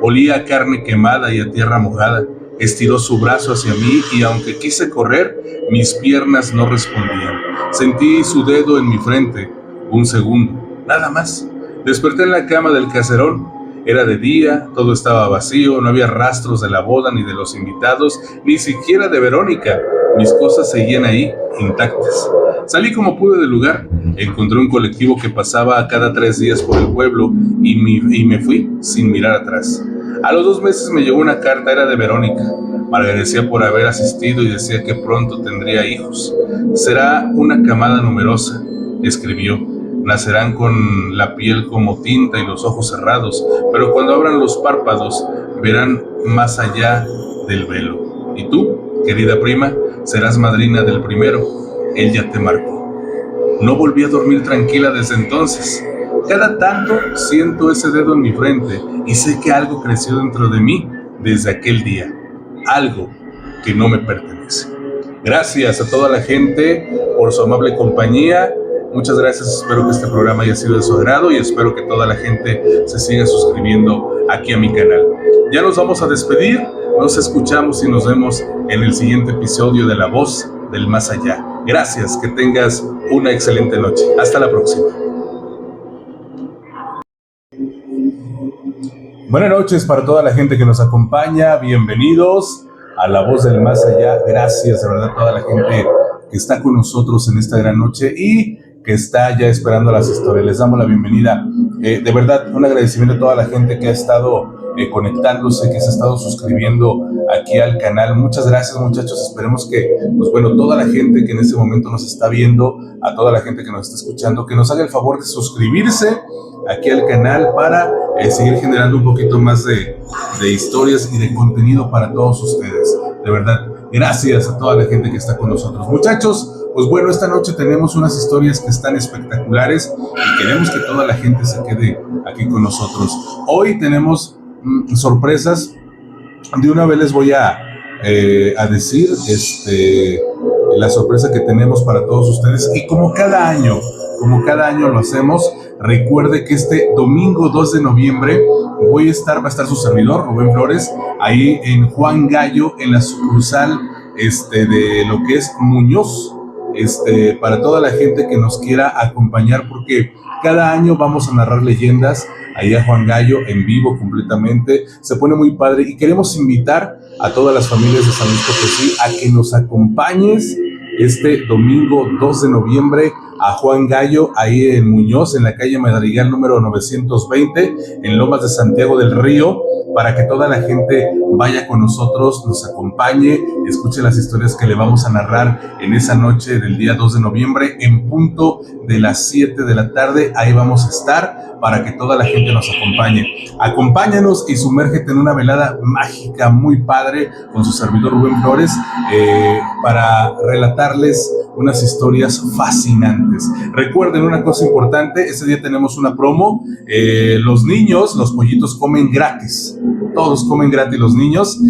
Olía a carne quemada y a tierra mojada. Estiró su brazo hacia mí y aunque quise correr, mis piernas no respondían. Sentí su dedo en mi frente. Un segundo, nada más. Desperté en la cama del caserón. Era de día, todo estaba vacío, no había rastros de la boda ni de los invitados, ni siquiera de Verónica. Mis cosas seguían ahí, intactas. Salí como pude del lugar. Encontré un colectivo que pasaba cada 3 días por el pueblo y me fui sin mirar atrás. A los 2 meses me llegó una carta, era de Verónica. Me agradecía por haber asistido y decía que pronto tendría hijos. Será una camada numerosa, escribió. Nacerán con la piel como tinta y los ojos cerrados, pero cuando abran los párpados verán más allá del velo. Y tú, querida prima, serás madrina del primero. Él ya te marcó. No volví a dormir tranquila desde entonces. Cada tanto siento ese dedo en mi frente y sé que algo creció dentro de mí desde aquel día. Algo que no me pertenece. Gracias a toda la gente por su amable compañía. Muchas gracias, espero que este programa haya sido de su agrado y espero que toda la gente se siga suscribiendo aquí a mi canal. Ya nos vamos a despedir, nos escuchamos y nos vemos en el siguiente episodio de La Voz del Más Allá. Gracias, que tengas una excelente noche. Hasta la próxima. Buenas noches para toda la gente que nos acompaña, bienvenidos a La Voz del Más Allá. Gracias de verdad a toda la gente que está con nosotros en esta gran noche y que está ya esperando las historias. Les damos la bienvenida. De verdad, un agradecimiento a toda la gente que ha estado conectándose, que se ha estado suscribiendo aquí al canal. Muchas gracias, muchachos. Esperemos que, pues bueno, toda la gente que en este momento nos está viendo, a toda la gente que nos está escuchando, que nos haga el favor de suscribirse aquí al canal para seguir generando un poquito más de historias y de contenido para todos ustedes. De verdad, gracias a toda la gente que está con nosotros. Muchachos, pues bueno, esta noche tenemos unas historias que están espectaculares y queremos que toda la gente se quede aquí con nosotros. Hoy tenemos sorpresas. De una vez les voy a decir la sorpresa que tenemos para todos ustedes. Y como cada año lo hacemos, recuerde que este domingo 2 de noviembre va a estar su servidor, Rubén Flores, ahí en Juan Gallo, en la sucursal de lo que es Muñoz, para toda la gente que nos quiera acompañar, porque cada año vamos a narrar leyendas ahí a Juan Gallo en vivo completamente. Se pone muy padre y queremos invitar a todas las familias de San Luis Potosí a que nos acompañes este domingo 2 de noviembre a Juan Gallo, ahí en Muñoz, en la calle Madrigal número 920, en Lomas de Santiago del Río, para que toda la gente vaya con nosotros, nos acompañe, escuche las historias que le vamos a narrar en esa noche del día 2 de noviembre, en punto de las 7 de la tarde. Ahí vamos a estar para que toda la gente nos acompañe. Acompáñanos y sumérgete en una velada mágica muy padre con su servidor Rubén Flores, para relatarles unas historias fascinantes. Recuerden una cosa importante, ese día tenemos una promo. Los niños, los pollitos comen gratis. Todos comen gratis los niños.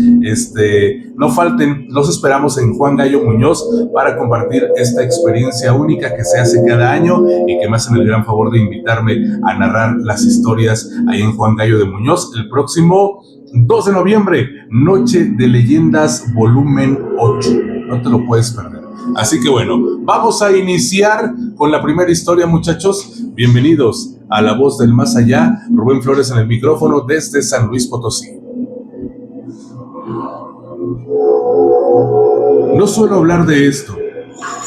No falten, los esperamos en Juan Gallo Muñoz para compartir esta experiencia única que se hace cada año y que me hacen el gran favor de invitarme a narrar las historias ahí en Juan Gallo de Muñoz el próximo 2 de noviembre, Noche de Leyendas volumen 8. No te lo puedes perder. Así que bueno, vamos a iniciar con la primera historia, muchachos. Bienvenidos a La Voz del Más Allá. Rubén Flores en el micrófono desde San Luis Potosí. No suelo hablar de esto.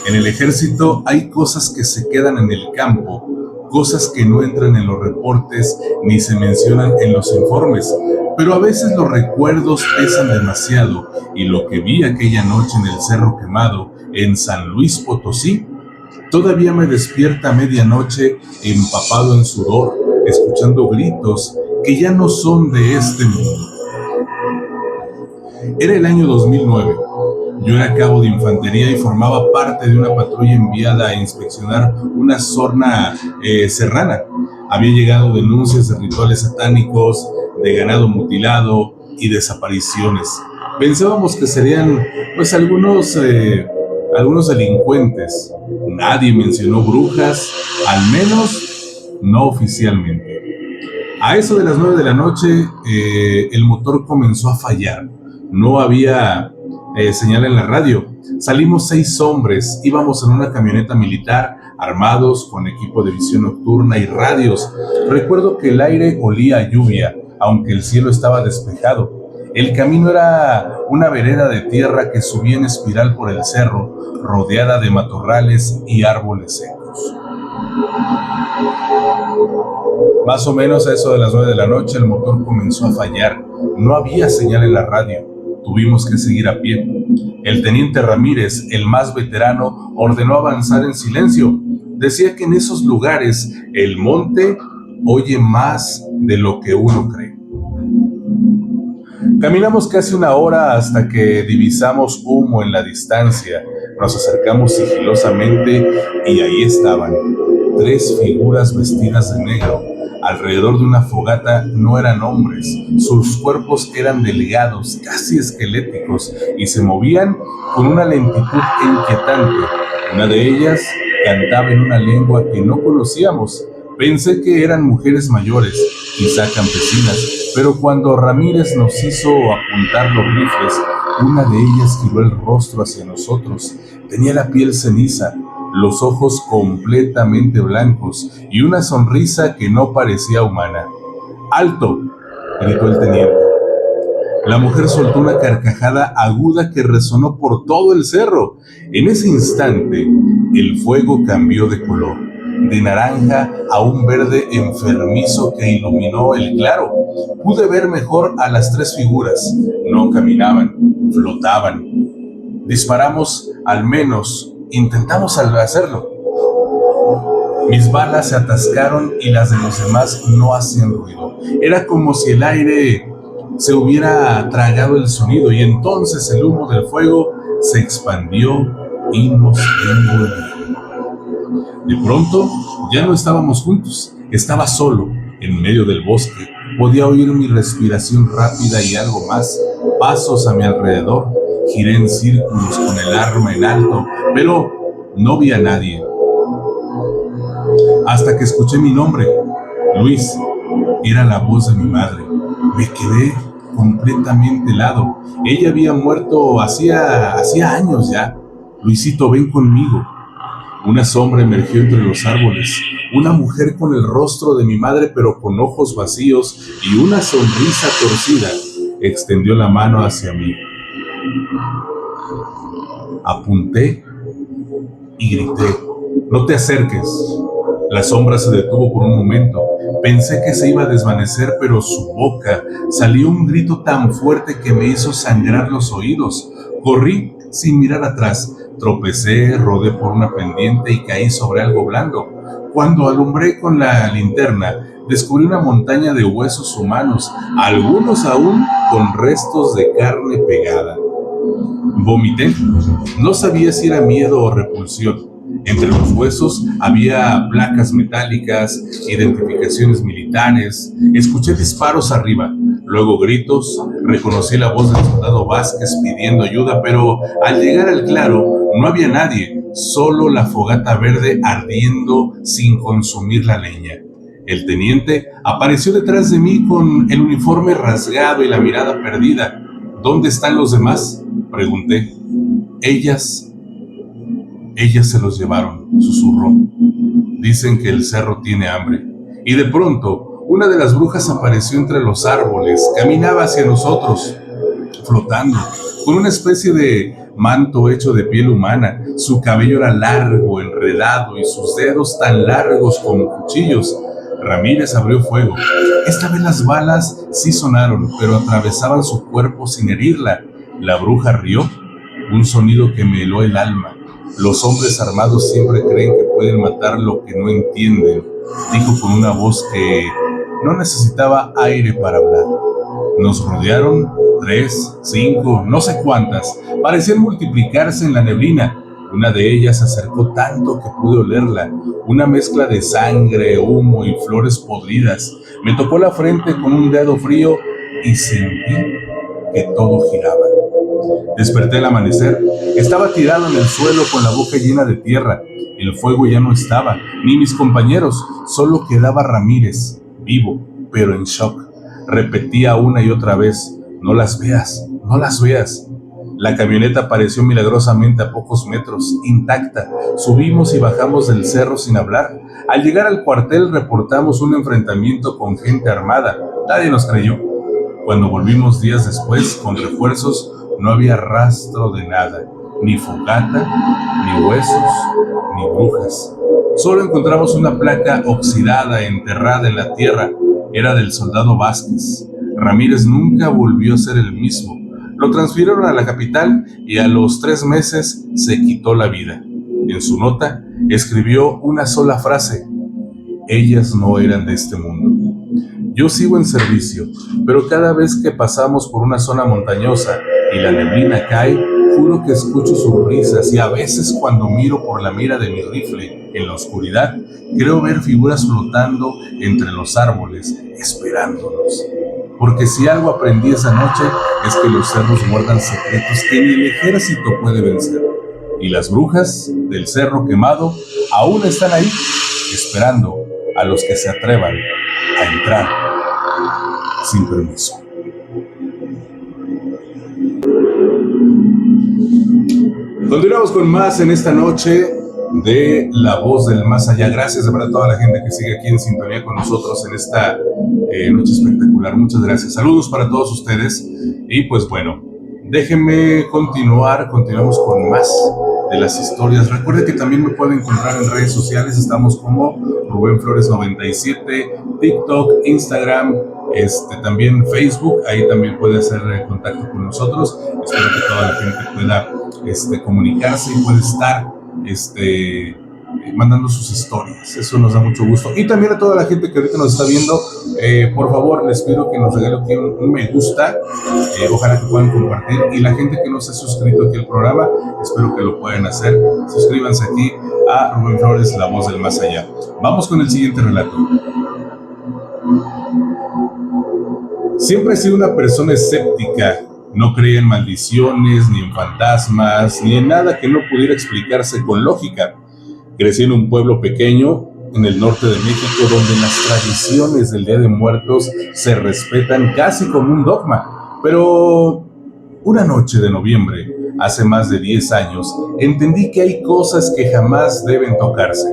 En el ejército hay cosas que se quedan en el campo, cosas que no entran en los reportes ni se mencionan en los informes, pero a veces los recuerdos pesan demasiado y lo que vi aquella noche en el Cerro Quemado, en San Luis Potosí, todavía me despierta a medianoche empapado en sudor, escuchando gritos que ya no son de este mundo. Era el año 2009. Yo era cabo de infantería y formaba parte de una patrulla enviada a inspeccionar una zona serrana. Había llegado denuncias de rituales satánicos, de ganado mutilado y desapariciones. Pensábamos que serían pues algunos delincuentes. Nadie mencionó brujas, al menos no oficialmente. A eso de las 9 de la noche, el motor comenzó a fallar. No había señal en la radio. Salimos 6 hombres, íbamos en una camioneta militar, armados con equipo de visión nocturna y radios. Recuerdo que el aire olía a lluvia, aunque el cielo estaba despejado. El camino era una vereda de tierra que subía en espiral por el cerro, rodeada de matorrales y árboles secos. Más o menos a eso de las 9 de la noche el motor comenzó a fallar. No había señal en la radio. Tuvimos que seguir a pie. El teniente Ramírez, el más veterano, ordenó avanzar en silencio. Decía que en esos lugares el monte oye más de lo que uno cree. Caminamos casi una hora hasta que divisamos humo en la distancia. Nos acercamos sigilosamente y ahí estaban 3 figuras vestidas de negro. Alrededor de una fogata no eran hombres, sus cuerpos eran delgados, casi esqueléticos, y se movían con una lentitud inquietante. Una de ellas cantaba en una lengua que no conocíamos. Pensé que eran mujeres mayores, quizá campesinas, pero cuando Ramírez nos hizo apuntar los rifles, una de ellas giró el rostro hacia nosotros. Tenía la piel ceniza, los ojos completamente blancos y una sonrisa que no parecía humana. ¡Alto!, gritó el teniente. La mujer soltó una carcajada aguda que resonó por todo el cerro. En ese instante, el fuego cambió de color, de naranja a un verde enfermizo que iluminó el claro. Pude ver mejor a las 3 figuras. No caminaban, flotaban. Disparamos al menos. Intentamos hacerlo. Mis balas se atascaron y las de los demás no hacían ruido. Era como si el aire se hubiera tragado el sonido y entonces el humo del fuego se expandió y nos envolvió. De pronto ya no estábamos juntos. Estaba solo en medio del bosque. Podía oír mi respiración rápida y algo más. Pasos a mi alrededor. Giré en círculos con el arma en alto, pero no vi a nadie. Hasta que escuché mi nombre. Luis. Era la voz de mi madre. Me quedé completamente helado. Ella había muerto hacía años ya. Luisito, ven conmigo. Una sombra emergió entre los árboles. Una mujer con el rostro de mi madre, pero con ojos vacíos y una sonrisa torcida, extendió la mano hacia mí. Apunté y grité: «No te acerques». La sombra se detuvo por un momento. Pensé que se iba a desvanecer, pero su boca salió un grito tan fuerte que me hizo sangrar los oídos. Corrí sin mirar atrás. Tropecé, rodé por una pendiente y caí sobre algo blando. Cuando alumbré con la linterna, descubrí una montaña de huesos humanos, algunos aún con restos de carne pegada. Vomité. No sabía si era miedo o repulsión. Entre los huesos había placas metálicas, identificaciones militares. Escuché disparos arriba, luego gritos. Reconocí la voz del soldado Vázquez pidiendo ayuda, pero al llegar al claro no había nadie, solo la fogata verde ardiendo sin consumir la leña. El teniente apareció detrás de mí con el uniforme rasgado y la mirada perdida. ¿Dónde están los demás?, pregunté. Ellas se los llevaron, susurró. Dicen que el cerro tiene hambre. Y de pronto, una de las brujas apareció entre los árboles. Caminaba hacia nosotros, flotando, con una especie de manto hecho de piel humana. Su cabello era largo, enredado, y sus dedos tan largos como cuchillos. Ramírez abrió fuego. Esta vez las balas sí sonaron, pero atravesaban su cuerpo sin herirla. La bruja rió, un sonido que me heló el alma. Los hombres armados siempre creen que pueden matar lo que no entienden, dijo con una voz que no necesitaba aire para hablar. Nos rodearon 3, 5, no sé cuántas. Parecían multiplicarse en la neblina. Una de ellas se acercó tanto que pude olerla, una mezcla de sangre, humo y flores podridas. Me tocó la frente con un dedo frío y sentí que todo giraba. Desperté al amanecer. Estaba tirado en el suelo con la boca llena de tierra. El fuego ya no estaba, ni mis compañeros. Solo quedaba Ramírez, vivo, pero en shock. Repetía una y otra vez: no las veas, no las veas. La camioneta apareció milagrosamente a pocos metros, intacta. Subimos y bajamos del cerro sin hablar. Al llegar al cuartel reportamos un enfrentamiento con gente armada. Nadie nos creyó. Cuando volvimos días después con refuerzos, no había rastro de nada, ni fogata, ni huesos, ni brujas. Solo encontramos una placa oxidada enterrada en la tierra. Era del soldado Vázquez. Ramírez nunca volvió a ser el mismo. Lo transfirieron a la capital y a los 3 meses se quitó la vida. En su nota escribió una sola frase: ellas no eran de este mundo. Yo sigo en servicio, pero cada vez que pasamos por una zona montañosa y la neblina cae, juro que escucho sus risas, y a veces cuando miro por la mira de mi rifle en la oscuridad, creo ver figuras flotando entre los árboles, esperándonos. Porque si algo aprendí esa noche es que los cerros guardan secretos que ni el ejército puede vencer. Y las brujas del Cerro Quemado aún están ahí, esperando a los que se atrevan a entrar sin permiso. Continuamos con más en esta noche de La Voz del Más Allá. Gracias de verdad a toda la gente que sigue aquí en sintonía con nosotros en esta noche espectacular. Muchas gracias. Saludos para todos ustedes. Y pues bueno, déjenme continuamos con más de las historias. Recuerde que también me pueden encontrar en redes sociales. Estamos como Rubén Flores 97, TikTok, Instagram, también Facebook. Ahí también puede hacer contacto con nosotros. Espero que toda la gente pueda comunicarse y pueda estar mandando sus historias. Eso nos da mucho gusto. Y también a toda la gente que ahorita nos está viendo, por favor les pido que nos regalen aquí un me gusta. Ojalá que puedan compartir. Y la gente que no se ha suscrito aquí al programa, espero que lo puedan hacer. Suscríbanse aquí a Rubén Flores, La Voz del Más Allá. Vamos con el siguiente relato. Siempre he sido una persona escéptica. No creía en maldiciones, ni en fantasmas, ni en nada que no pudiera explicarse con lógica. Crecí en un pueblo pequeño en el norte de México donde las tradiciones del Día de Muertos se respetan casi como un dogma. Pero una noche de noviembre, hace más de 10 años, entendí que hay cosas que jamás deben tocarse.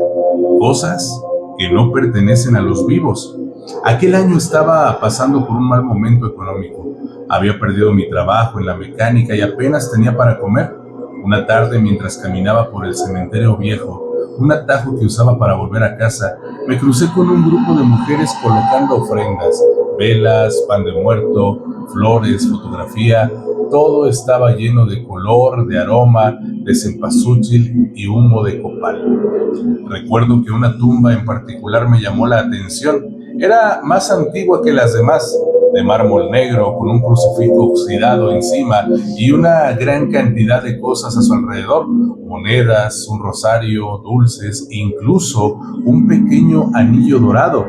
Cosas que no pertenecen a los vivos. Aquel año estaba pasando por un mal momento económico. Había perdido mi trabajo en la mecánica y apenas tenía para comer. Una tarde, mientras caminaba por el cementerio viejo, un atajo que usaba para volver a casa, me crucé con un grupo de mujeres colocando ofrendas, velas, pan de muerto, flores, fotografía. Todo estaba lleno de color, de aroma, de cempasúchil y humo de copal. Recuerdo que una tumba en particular me llamó la atención. Era más antigua que las demás, de mármol negro, con un crucifijo oxidado encima y una gran cantidad de cosas a su alrededor: monedas, un rosario, dulces, incluso un pequeño anillo dorado.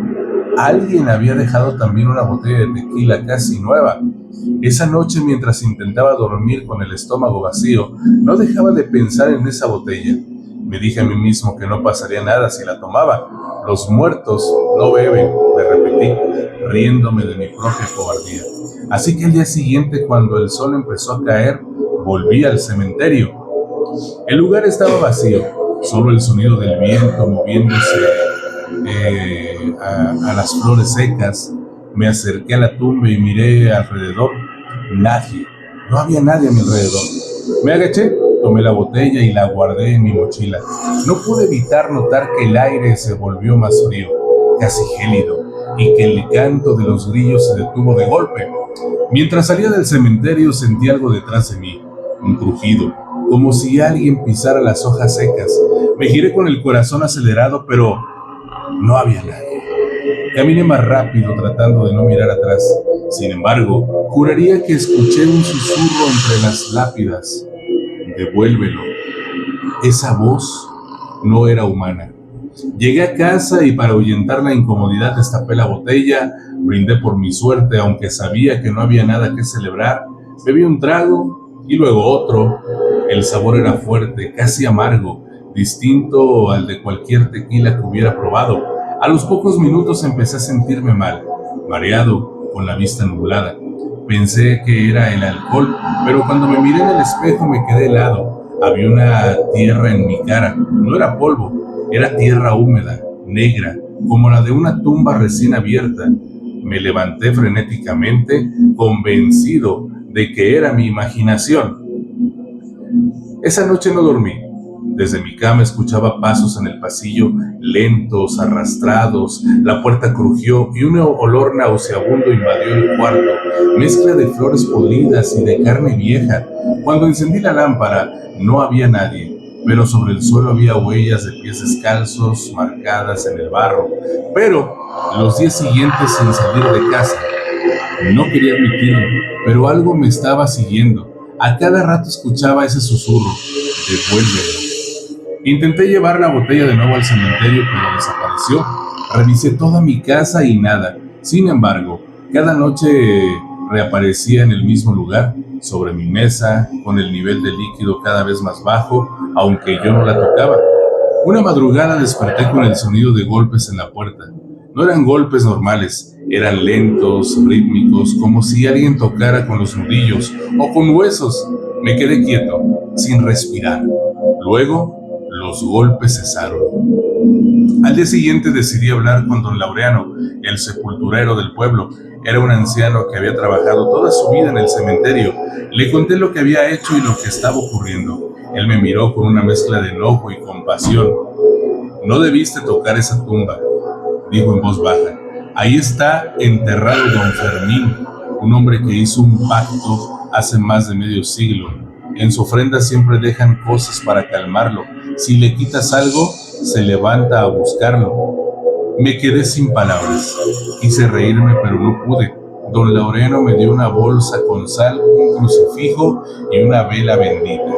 Alguien había dejado también una botella de tequila casi nueva. Esa noche, mientras intentaba dormir con el estómago vacío, no dejaba de pensar en esa botella. Me dije a mí mismo que no pasaría nada si la tomaba. Los muertos no beben, me repetí, riéndome de mi propia cobardía. Así que el día siguiente, cuando el sol empezó a caer, volví al cementerio. El lugar estaba vacío, solo el sonido del viento moviéndose a las flores secas. Me acerqué a la tumba y miré alrededor. Nadie, no había nadie a mi alrededor. Me agaché, tomé la botella y la guardé en mi mochila. No pude evitar notar que el aire se volvió más frío, casi gélido, y que el canto de los grillos se detuvo de golpe. Mientras salía del cementerio sentí algo detrás de mí, un crujido, como si alguien pisara las hojas secas. Me giré con el corazón acelerado, pero no había nadie. Caminé más rápido tratando de no mirar atrás. Sin embargo, juraría que escuché un susurro entre las lápidas. Devuélvelo. Esa voz no era humana. Llegué a casa y para ahuyentar la incomodidad destapé la botella, brindé por mi suerte, aunque sabía que no había nada que celebrar. Bebí un trago y luego otro. El sabor era fuerte, casi amargo, distinto al de cualquier tequila que hubiera probado. A los pocos minutos empecé a sentirme mal. mareado, con la vista nublada. Pensé que era el alcohol, pero cuando me miré en el espejo me quedé helado. Había una tierra en mi cara. No era polvo, era tierra húmeda, negra, como la de una tumba recién abierta. Me levanté frenéticamente, convencido de que era mi imaginación. Esa noche no dormí. Desde mi cama escuchaba pasos en el pasillo, lentos, arrastrados. La puerta crujió y un olor nauseabundo invadió el cuarto, mezcla de flores podridas y de carne vieja. Cuando encendí la lámpara, no había nadie, pero sobre el suelo había huellas de pies descalzos marcadas en el barro. Pero los días siguientes, sin salir de casa, no quería admitirlo, pero algo me estaba siguiendo. A cada rato escuchaba ese susurro: devuélvelo. Intenté llevar la botella de nuevo al cementerio, pero desapareció. Revisé toda mi casa y nada. Sin embargo, cada noche reaparecía en el mismo lugar, sobre mi mesa, con el nivel de líquido cada vez más bajo, aunque yo no la tocaba. Una madrugada desperté con el sonido de golpes en la puerta. No eran golpes normales, eran lentos, rítmicos, como si alguien tocara con los nudillos o con huesos. Me quedé quieto, sin respirar. Luego, los golpes cesaron. Al día siguiente decidí hablar con don Laureano, el sepulturero del pueblo. Era un anciano que había trabajado toda su vida en el cementerio. Le conté lo que había hecho y lo que estaba ocurriendo. Él me miró con una mezcla de enojo y compasión. No debiste tocar esa tumba, dijo en voz baja. Ahí está enterrado don Fermín, un hombre que hizo un pacto hace más de medio siglo. En su ofrenda siempre dejan cosas para calmarlo. Si le quitas algo, se levanta a buscarlo. Me quedé sin palabras. Quise reírme, pero no pude. Don Laureano me dio una bolsa con sal, un crucifijo y una vela bendita.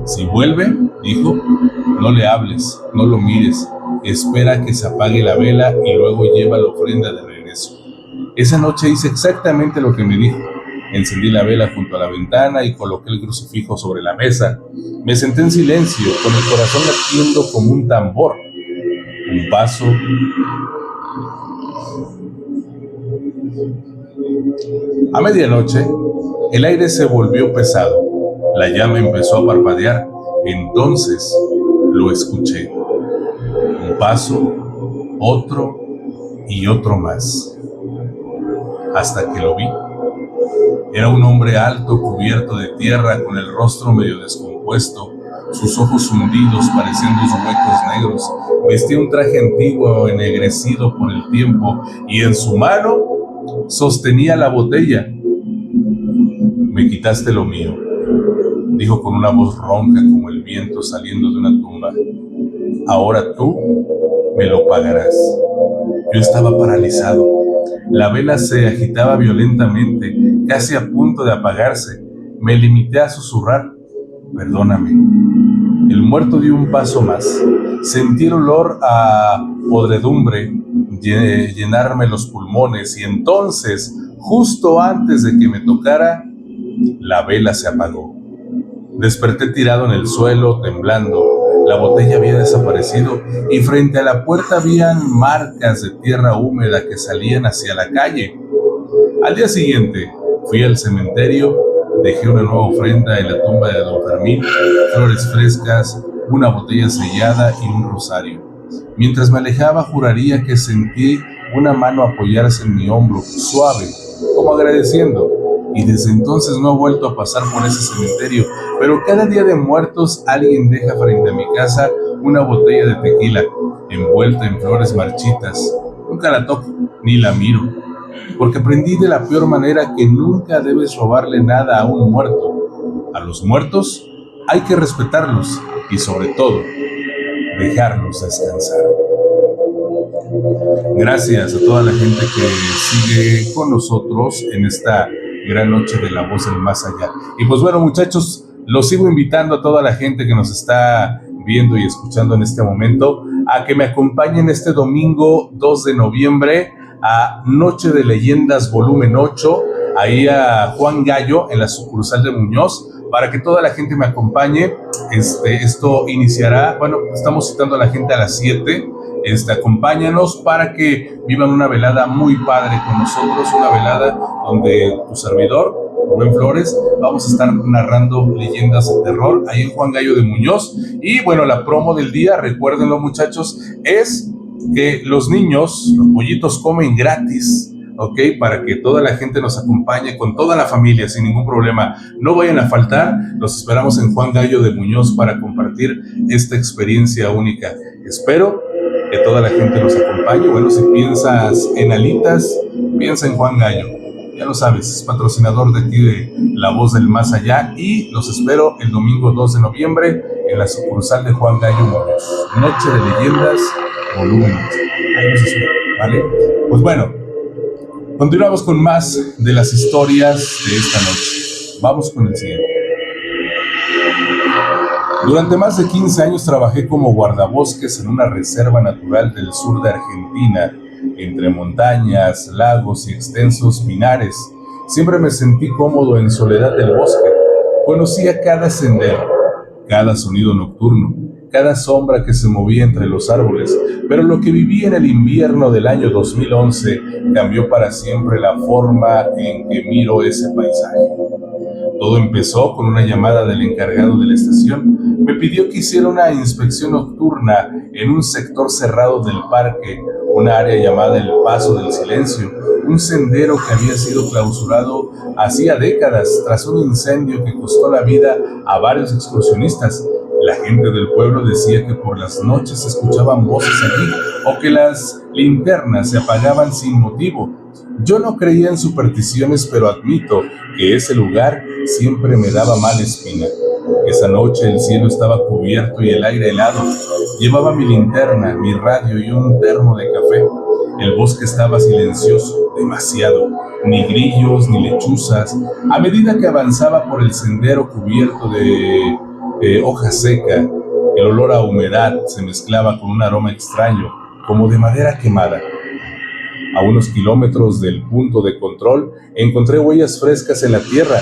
Si vuelve, dijo, no le hables, no lo mires. Espera que se apague la vela y luego lleva la ofrenda de regreso. Esa noche hice exactamente lo que me dijo. Encendí la vela junto a la ventana y coloqué el crucifijo sobre la mesa. Me senté en silencio, con el corazón latiendo como un tambor. Un paso. A medianoche, el aire se volvió pesado. La llama empezó a parpadear. Entonces lo escuché. Un paso, otro y otro más. Hasta que lo vi. Era un hombre alto, cubierto de tierra, con el rostro medio descompuesto, sus ojos hundidos pareciendo huecos negros. Vestía un traje antiguo ennegrecido por el tiempo y en su mano sostenía la botella. Me quitaste lo mío, dijo con una voz ronca como el viento saliendo de una tumba. Ahora tú me lo pagarás. Yo estaba paralizado. La vela se agitaba violentamente, casi a punto de apagarse. Me limité a susurrar: perdóname. El muerto dio un paso más. Sentí el olor a podredumbre llenarme los pulmones y entonces, justo antes de que me tocara, la vela se apagó. Desperté tirado en el suelo, temblando. La botella había desaparecido y frente a la puerta habían marcas de tierra húmeda que salían hacia la calle. Al día siguiente fui al cementerio, dejé una nueva ofrenda en la tumba de don Fermín, flores frescas, una botella sellada y un rosario. Mientras me alejaba juraría que sentí una mano apoyarse en mi hombro, suave, como agradeciendo. Y desde entonces no he vuelto a pasar por ese cementerio, pero cada día de muertos alguien deja frente a mi casa una botella de tequila, envuelta en flores marchitas. Nunca la toco, ni la miro, porque aprendí de la peor manera que nunca debes robarle nada a un muerto. A los muertos hay que respetarlos y sobre todo, dejarlos descansar. Gracias a toda la gente que sigue con nosotros en esta gran noche de La Voz del Más Allá. Y pues bueno, muchachos, los sigo invitando a toda la gente que nos está viendo y escuchando en este momento a que me acompañen este domingo 2 de noviembre a Noche de Leyendas volumen 8, ahí a Juan Gallo en la sucursal de Muñoz, para que toda la gente me acompañe. Esto iniciará, bueno, estamos citando a la gente a las 7. Acompáñanos para que vivan una velada muy padre con nosotros, una velada donde tu servidor, Rubén Flores, vamos a estar narrando leyendas de terror ahí en Juan Gallo de Muñoz. Y bueno, la promo del día, recuérdenlo muchachos, es que los niños, los pollitos comen gratis, ¿ok? Para que toda la gente nos acompañe con toda la familia sin ningún problema. No vayan a faltar, los esperamos en Juan Gallo de Muñoz para compartir esta experiencia única. Espero que toda la gente nos acompañe. Bueno, si piensas en alitas, piensa en Juan Gallo. Ya lo sabes, es patrocinador de aquí de La Voz del Más Allá, y los espero el domingo 2 de noviembre en la sucursal de Juan Gallo Muñoz. Noche de Leyendas, volumen 8. Ahí los espero, ¿vale? Pues bueno, continuamos con más de las historias de esta noche. Vamos con el siguiente. Durante más de 15 años trabajé como guardabosques en una reserva natural del sur de Argentina, entre montañas, lagos y extensos pinares. Siempre me sentí cómodo en soledad del bosque. Conocía cada sendero, cada sonido nocturno, cada sombra que se movía entre los árboles, pero lo que viví en el invierno del año 2011 cambió para siempre la forma en que miro ese paisaje. Todo empezó con una llamada del encargado de la estación. Me pidió que hiciera una inspección nocturna en un sector cerrado del parque, una área llamada el Paso del Silencio, un sendero que había sido clausurado hacía décadas tras un incendio que costó la vida a varios excursionistas. La gente del pueblo decía que por las noches se escuchaban voces allí o que las linternas se apagaban sin motivo. Yo no creía en supersticiones, pero admito que ese lugar siempre me daba mala espina. Esa noche el cielo estaba cubierto y el aire helado. Llevaba mi linterna, mi radio y un termo de café. El bosque estaba silencioso, demasiado. Ni grillos, ni lechuzas. A medida que avanzaba por el sendero cubierto de hoja seca, el olor a humedad se mezclaba con un aroma extraño, como de madera quemada. A unos kilómetros del punto de control, encontré huellas frescas en la tierra.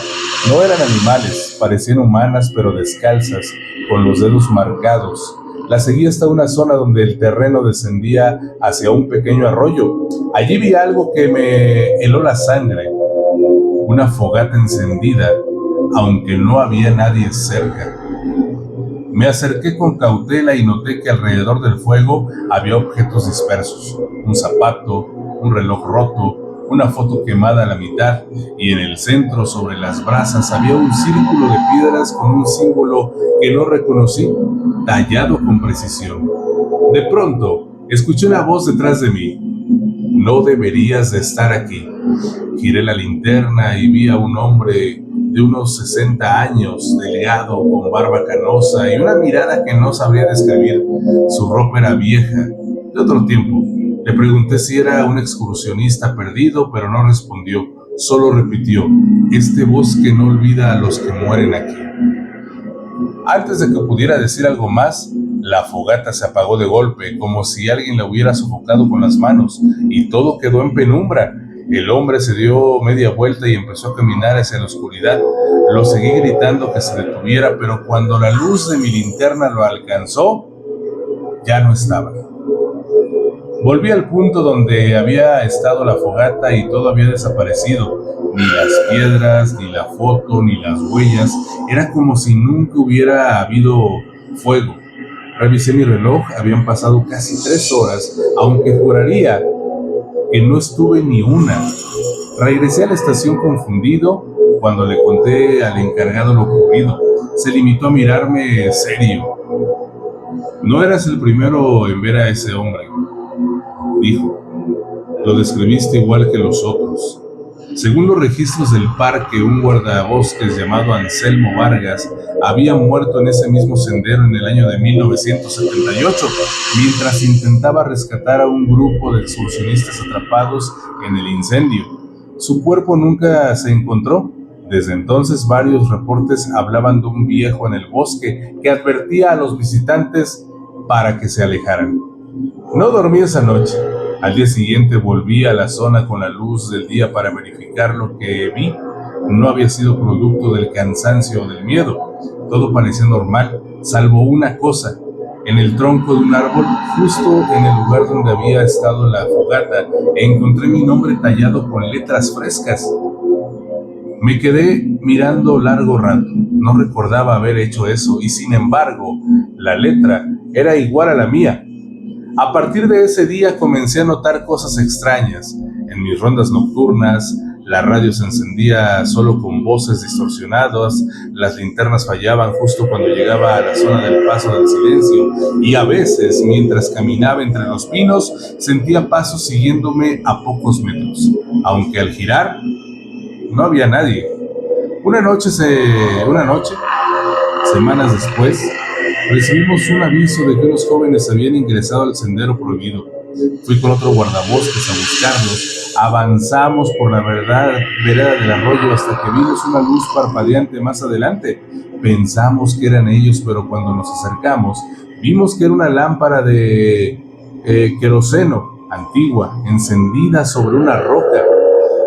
No eran animales, parecían humanas pero descalzas, con los dedos marcados. Las seguí hasta una zona donde el terreno descendía hacia un pequeño arroyo. Allí vi algo que me heló la sangre. Una fogata encendida, aunque no había nadie cerca. Me acerqué con cautela y noté que alrededor del fuego había objetos dispersos. Un zapato, un reloj roto, una foto quemada a la mitad, y en el centro, sobre las brasas, había un círculo de piedras con un símbolo que no reconocí, tallado con precisión. De pronto, escuché una voz detrás de mí. No deberías de estar aquí. Giré la linterna y vi a un hombre de unos 60 años, delgado, con barba canosa y una mirada que no sabría describir. Su ropa era vieja, de otro tiempo. Le pregunté si era un excursionista perdido, pero no respondió. Solo repitió: este bosque no olvida a los que mueren aquí. Antes de que pudiera decir algo más, la fogata se apagó de golpe, como si alguien la hubiera sofocado con las manos, y todo quedó en penumbra. El hombre se dio media vuelta y empezó a caminar hacia la oscuridad. Lo seguí gritando que se detuviera, pero cuando la luz de mi linterna lo alcanzó, ya no estaba. Volví al punto donde había estado la fogata y todo había desaparecido. Ni las piedras, ni la foto, ni las huellas. Era como si nunca hubiera habido fuego. Revisé mi reloj, habían pasado casi 3 horas, aunque juraría que no estuve ni una. Regresé a la estación confundido. Cuando le conté al encargado lo ocurrido, se limitó a mirarme serio. No eras el primero en ver a ese hombre, dijo. Lo describiste igual que los otros. Según los registros del parque, un guardabosques llamado Anselmo Vargas había muerto en ese mismo sendero en el año de 1978, mientras intentaba rescatar a un grupo de excursionistas atrapados en el incendio. Su cuerpo nunca se encontró. Desde entonces, varios reportes hablaban de un viejo en el bosque que advertía a los visitantes para que se alejaran. No dormí esa noche. Al día siguiente volví a la zona con la luz del día para verificar lo que vi. No había sido producto del cansancio o del miedo. Todo parecía normal, salvo una cosa. en el tronco de un árbol, justo en el lugar donde había estado la fogata, encontré mi nombre tallado con letras frescas. Me quedé mirando largo rato. No recordaba haber hecho eso y sin embargo, la letra era igual a la mía. A partir de ese día comencé a notar cosas extrañas. En mis rondas nocturnas, la radio se encendía solo con voces distorsionadas, las linternas fallaban justo cuando llegaba a la zona del paso del silencio y a veces, mientras caminaba entre los pinos, sentía pasos siguiéndome a pocos metros, aunque al girar no había nadie. Una noche, semanas después, recibimos un aviso de que unos jóvenes habían ingresado al sendero prohibido. Fui con otro guardabosques a buscarlos. Avanzamos por la vereda del arroyo hasta que vimos una luz parpadeante más adelante. Pensamos que eran ellos, pero cuando nos acercamos, vimos que era una lámpara de queroseno antigua, encendida sobre una roca.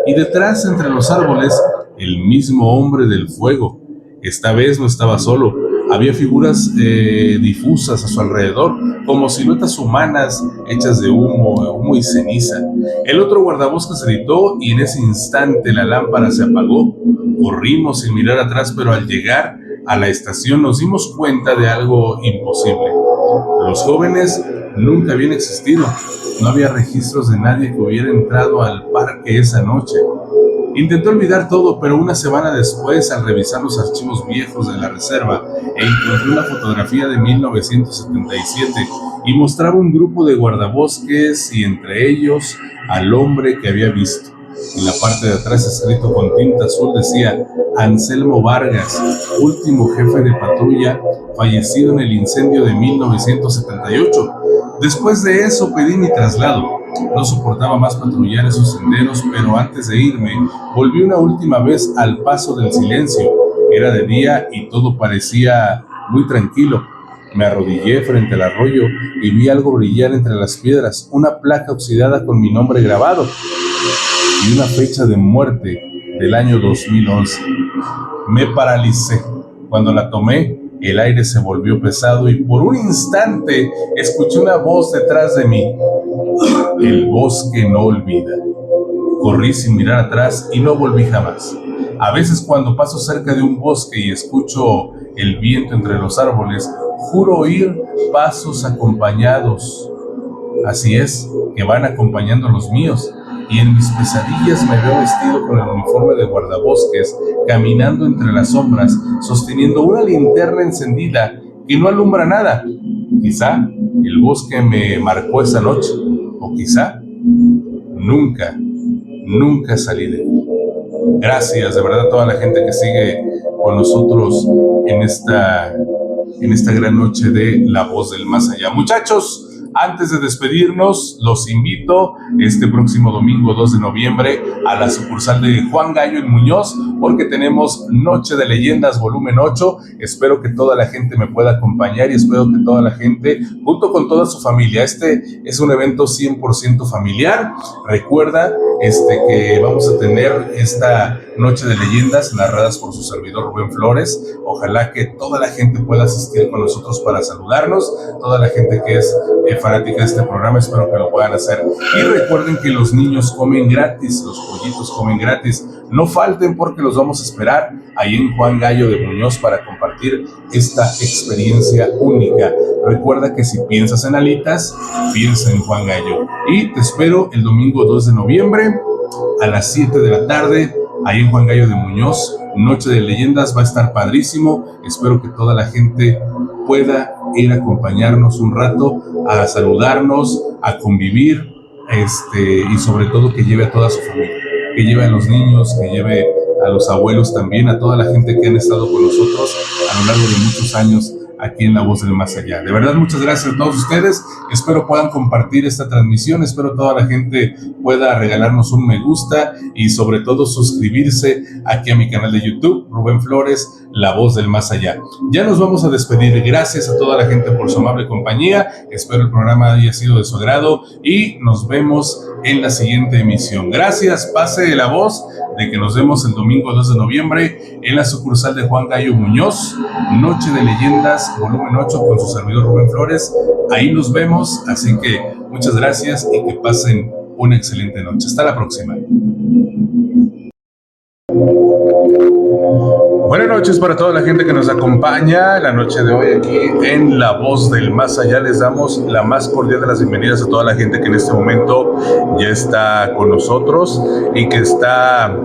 Y detrás, entre los árboles, el mismo hombre del fuego. Esta vez no estaba solo. Había figuras difusas a su alrededor, como siluetas humanas hechas de humo y ceniza. El otro guardabosques gritó y en ese instante la lámpara se apagó. Corrimos sin mirar atrás, pero al llegar a la estación nos dimos cuenta de algo imposible. Los jóvenes nunca habían existido. No había registros de nadie que hubiera entrado al parque esa noche. Intenté olvidar todo, pero una semana después, al revisar los archivos viejos de la reserva, encontré una fotografía de 1977 y mostraba un grupo de guardabosques y entre ellos al hombre que había visto. En la parte de atrás, escrito con tinta azul, decía Anselmo Vargas, último jefe de patrulla, fallecido en el incendio de 1978. Después de eso pedí mi traslado. No soportaba más patrullar esos senderos, pero antes de irme, volví una última vez al paso del silencio. Era de día y todo parecía muy tranquilo. Me arrodillé frente al arroyo y vi algo brillar entre las piedras, una placa oxidada con mi nombre grabado y una fecha de muerte del año 2011. Me paralicé. Cuando la tomé, el aire se volvió pesado y por un instante escuché una voz detrás de mí. El bosque no olvida. Corrí sin mirar atrás y no volví jamás. A veces cuando paso cerca de un bosque y escucho el viento entre los árboles, juro oír pasos acompañados. Así es, que van acompañando los míos. Y en mis pesadillas me veo vestido con el uniforme de guardabosques, caminando entre las sombras, sosteniendo una linterna encendida que no alumbra nada. Quizá el bosque me marcó esa noche, o quizá nunca salí de él. Gracias de verdad a toda la gente que sigue con nosotros en esta gran noche de La Voz del Más Allá. Muchachos, antes de despedirnos, los invito este próximo domingo 2 de noviembre a la sucursal de Juan Gallo en Muñoz, porque tenemos Noche de Leyendas volumen 8. Espero que toda la gente me pueda acompañar y espero que toda la gente, junto con toda su familia, este es un evento 100% familiar. Recuerda que vamos a tener esta Noche de Leyendas narradas por su servidor Rubén Flores. Ojalá que toda la gente pueda asistir con nosotros para saludarnos, toda la gente que es fanática de este programa, espero que lo puedan hacer. Y recuerden que los niños comen gratis, los pollitos comen gratis. No falten porque los vamos a esperar ahí en Juan Gallo de Muñoz para compartir esta experiencia única. Recuerda que si piensas en alitas, piensa en Juan Gallo. Y te espero el domingo 2 de noviembre a las 7 de la tarde, ahí en Juan Gallo de Muñoz. Noche de Leyendas, va a estar padrísimo. Espero que toda la gente pueda ir a acompañarnos un rato, a saludarnos, a convivir, y sobre todo que lleve a toda su familia, que lleve a los niños, que lleve a los abuelos también, a toda la gente que han estado con nosotros a lo largo de muchos años aquí en La Voz del Más Allá. De verdad, muchas gracias a todos ustedes. Espero puedan compartir esta transmisión. Espero toda la gente pueda regalarnos un me gusta y sobre todo suscribirse aquí a mi canal de YouTube, Rubén Flores, La Voz del Más Allá. Ya nos vamos a despedir. Gracias a toda la gente por su amable compañía. Espero el programa haya sido de su agrado y nos vemos en la siguiente emisión. Gracias. Pase la voz de que nos vemos el domingo 2 de noviembre en la sucursal de Juan Gallo Muñoz. Noche de Leyendas volumen 8 con su servidor Rubén Flores. Ahí nos vemos, así que muchas gracias y que pasen una excelente noche. Hasta la próxima. Buenas noches para toda la gente que nos acompaña la noche de hoy aquí en La Voz del Más Allá. Les damos la más cordial de las bienvenidas a toda la gente que en este momento ya está con nosotros y que está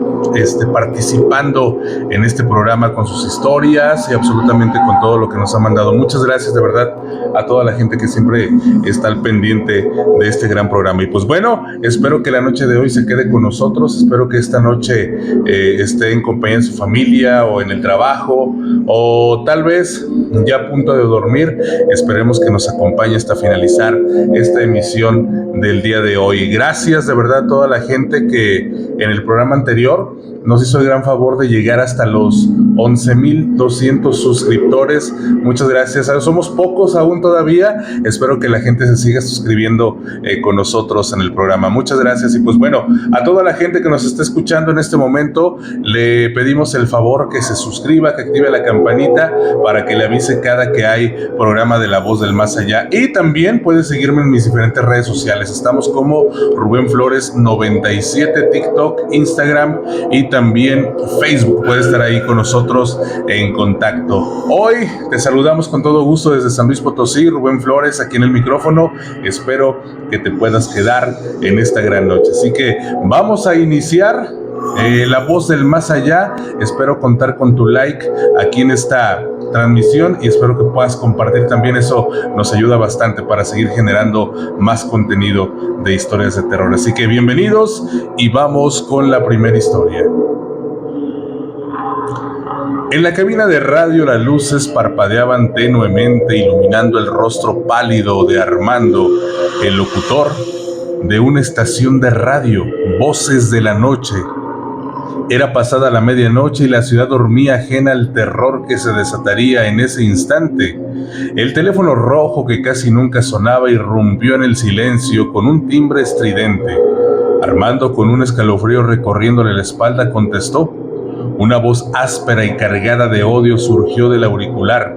participando en este programa con sus historias y absolutamente con todo lo que nos ha mandado. Muchas gracias de verdad a toda la gente que siempre está al pendiente de este gran programa. Y pues bueno, espero que la noche de hoy se quede con nosotros, espero que esta noche esté en compañía de su familia o en el trabajo o tal vez ya a punto de dormir. Esperemos que nos acompañe hasta finalizar esta emisión del día de hoy. Gracias de verdad a toda la gente que en el programa anterior nos hizo el gran favor de llegar hasta los 11,200 suscriptores. Muchas gracias. Somos pocos aún todavía. Espero que la gente se siga suscribiendo con nosotros en el programa. Muchas gracias. Y pues bueno, a toda la gente que nos está escuchando en este momento, le pedimos el favor que se suscriba, que active la campanita para que le avise cada que hay programa de La Voz del Más Allá. Y también puede seguirme en mis diferentes redes sociales. Estamos como Rubén Flores 97, TikTok, Instagram y también Facebook. Puede estar ahí con nosotros en contacto. Hoy te saludamos con todo gusto desde San Luis Potosí, Rubén Flores aquí en el micrófono. Espero que te puedas quedar en esta gran noche. Así que vamos a iniciar La Voz del Más Allá. Espero contar con tu like aquí en esta transmisión y espero que puedas compartir también. Eso nos ayuda bastante para seguir generando más contenido de historias de terror. Así que bienvenidos y vamos con la primera historia. En la cabina de radio las luces parpadeaban tenuemente, iluminando el rostro pálido de Armando, el locutor de una estación de radio, Voces de la Noche. Era pasada la medianoche y la ciudad dormía ajena al terror que se desataría en ese instante. El teléfono rojo que casi nunca sonaba irrumpió en el silencio con un timbre estridente. Armando, con un escalofrío recorriéndole la espalda, contestó. Una voz áspera y cargada de odio surgió del auricular.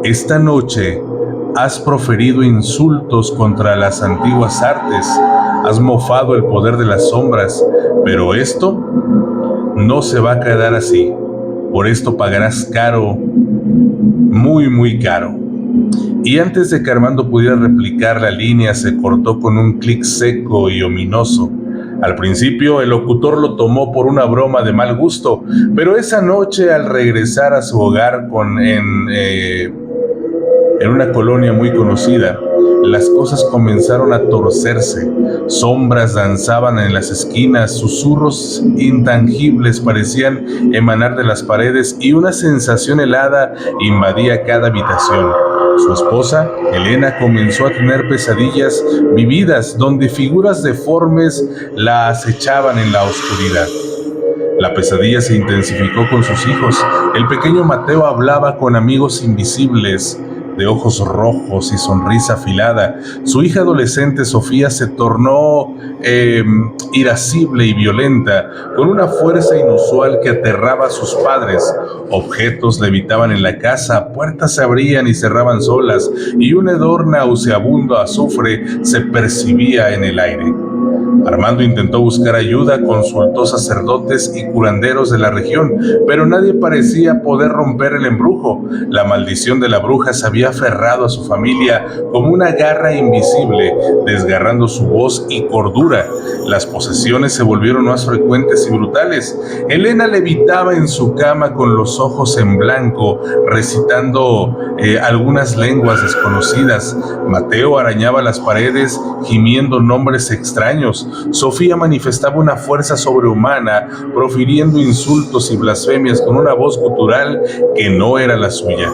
Esta noche has proferido insultos contra las antiguas artes, has mofado el poder de las sombras, pero esto no se va a quedar así. Por esto pagarás caro, muy muy caro. Y antes de que Armando pudiera replicar, la línea se cortó con un clic seco y ominoso. Al principio el locutor lo tomó por una broma de mal gusto, pero esa noche al regresar a su hogar en una colonia muy conocida, las cosas comenzaron a torcerse. Sombras danzaban en las esquinas, susurros intangibles parecían emanar de las paredes y una sensación helada invadía cada habitación. Su esposa, Elena, comenzó a tener pesadillas vividas donde figuras deformes la acechaban en la oscuridad. La pesadilla se intensificó con sus hijos. El pequeño Mateo hablaba con amigos invisibles, de ojos rojos y sonrisa afilada. Su hija adolescente Sofía se tornó irascible y violenta, con una fuerza inusual que aterraba a sus padres. Objetos levitaban en la casa, puertas se abrían y cerraban solas, y un hedor nauseabundo a azufre se percibía en el aire. Armando intentó buscar ayuda, consultó sacerdotes y curanderos de la región, pero nadie parecía poder romper el embrujo. La maldición de la bruja se había aferrado a su familia como una garra invisible, desgarrando su voz y cordura. Las posesiones se volvieron más frecuentes y brutales. Elena levitaba en su cama con los ojos en blanco, recitando algunas lenguas desconocidas. Mateo arañaba las paredes, gimiendo nombres extraños. Sofía manifestaba una fuerza sobrehumana, profiriendo insultos y blasfemias con una voz gutural que no era la suya.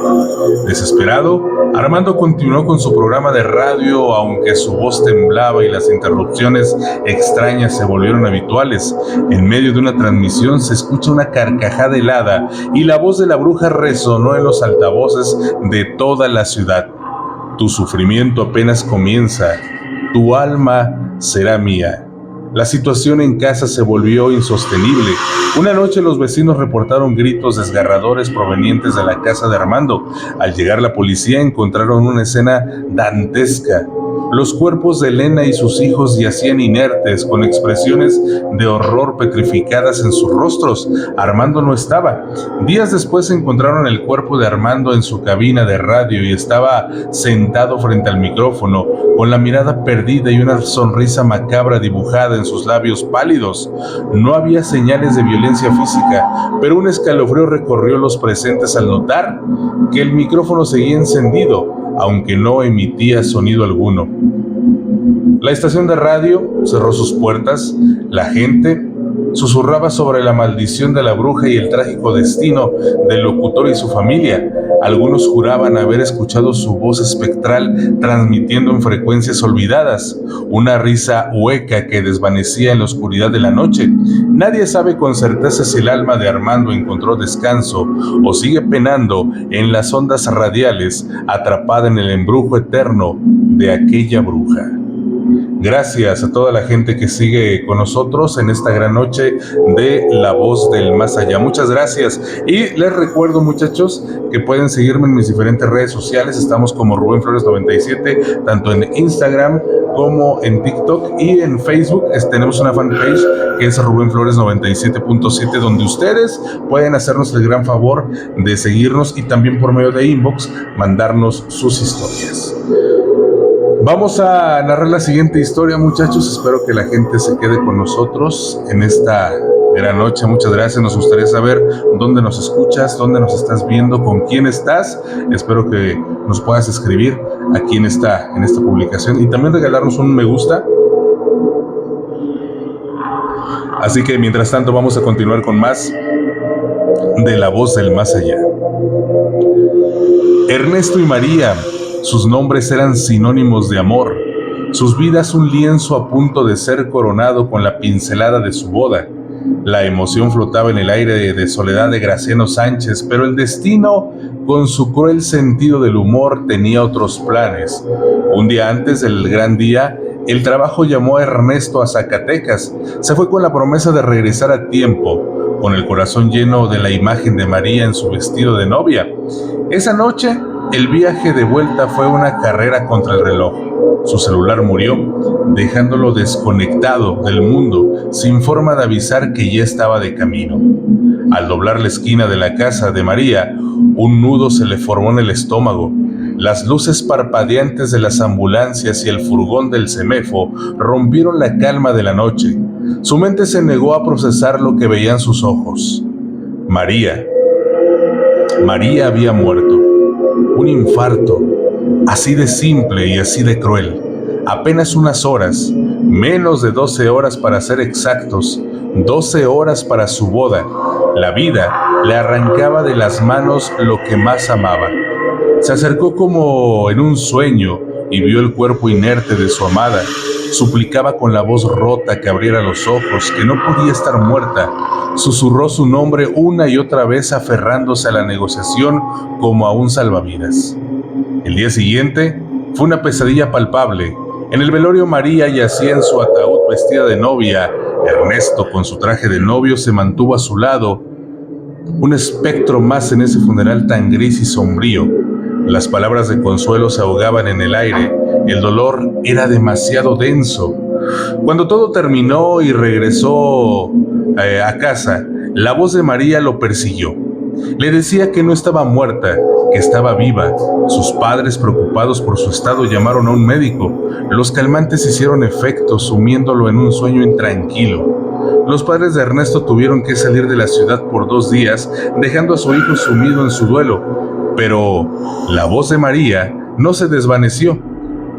Desesperado, Armando continuó con su programa de radio, aunque su voz temblaba y las interrupciones extrañas se volvieron habituales. En medio de una transmisión se escucha una carcajada helada y la voz de la bruja resonó en los altavoces de toda la ciudad. Tu sufrimiento apenas comienza, tu alma será mía. La situación en casa se volvió insostenible. Una noche los vecinos reportaron gritos desgarradores provenientes de la casa de Armando. Al llegar la policía encontraron una escena dantesca. Los cuerpos de Elena y sus hijos yacían inertes, con expresiones de horror petrificadas en sus rostros. Armando no estaba. Días después encontraron el cuerpo de Armando en su cabina de radio y estaba sentado frente al micrófono, con la mirada perdida y una sonrisa macabra dibujada en sus labios pálidos. No había señales de violencia física, pero un escalofrío recorrió los presentes al notar que el micrófono seguía encendido, aunque no emitía sonido alguno. La estación de radio cerró sus puertas. La gente susurraba sobre la maldición de la bruja y el trágico destino del locutor y su familia. Algunos juraban haber escuchado su voz espectral transmitiendo en frecuencias olvidadas, una risa hueca que desvanecía en la oscuridad de la noche. Nadie sabe con certeza si el alma de Armando encontró descanso o sigue penando en las ondas radiales, atrapada en el embrujo eterno de aquella bruja. Gracias a toda la gente que sigue con nosotros en esta gran noche de La Voz del Más Allá. Muchas gracias. Y les recuerdo, muchachos, que pueden seguirme en mis diferentes redes sociales. Estamos como Rubén Flores 97, tanto en Instagram como en TikTok y en Facebook. Tenemos una fanpage que es Rubén Flores 97.7, donde ustedes pueden hacernos el gran favor de seguirnos y también por medio de inbox mandarnos sus historias. Vamos a narrar la siguiente historia, muchachos. Espero que la gente se quede con nosotros en esta gran noche. Muchas gracias. Nos gustaría saber dónde nos escuchas, dónde nos estás viendo, con quién estás. Espero que nos puedas escribir aquí en esta publicación y también regalarnos un me gusta. Así que mientras tanto vamos a continuar con más de La Voz del Más Allá. Ernesto y María, sus nombres eran sinónimos de amor, sus vidas un lienzo a punto de ser coronado con la pincelada de su boda. La emoción flotaba en el aire de Soledad de Graciano Sánchez, pero el destino, con su cruel sentido del humor, tenía otros planes. Un día antes del gran día, el trabajo llamó a Ernesto a Zacatecas. Se fue con la promesa de regresar a tiempo, con el corazón lleno de la imagen de María en su vestido de novia. Esa noche, el viaje de vuelta fue una carrera contra el reloj. Su celular murió, dejándolo desconectado del mundo, sin forma de avisar que ya estaba de camino. Al doblar la esquina de la casa de María, un nudo se le formó en el estómago. Las luces parpadeantes de las ambulancias y el furgón del CEMEFO rompieron la calma de la noche. Su mente se negó a procesar lo que veían sus ojos. María había muerto. Un infarto, así de simple y así de cruel. Apenas unas horas, menos de 12 horas para ser exactos, 12 horas para su boda. La vida le arrancaba de las manos lo que más amaba. Se acercó como en un sueño y vio el cuerpo inerte de su amada. Suplicaba con la voz rota que abriera los ojos, que no podía estar muerta. Susurró su nombre una y otra vez, aferrándose a la negociación como a un salvavidas. El día siguiente fue una pesadilla palpable. En el velorio, María yacía en su ataúd vestida de novia. Ernesto, con su traje de novio, se mantuvo a su lado. Un espectro más en ese funeral tan gris y sombrío. Las palabras de consuelo se ahogaban en el aire. El dolor era demasiado denso. Cuando todo terminó y regresó a casa, la voz de María lo persiguió. Le decía que no estaba muerta, que estaba viva. Sus padres, preocupados por su estado, llamaron a un médico. Los calmantes hicieron efecto, sumiéndolo en un sueño intranquilo. Los padres de Ernesto tuvieron que salir de la ciudad por 2 días, dejando a su hijo sumido en su duelo. Pero la voz de María no se desvaneció.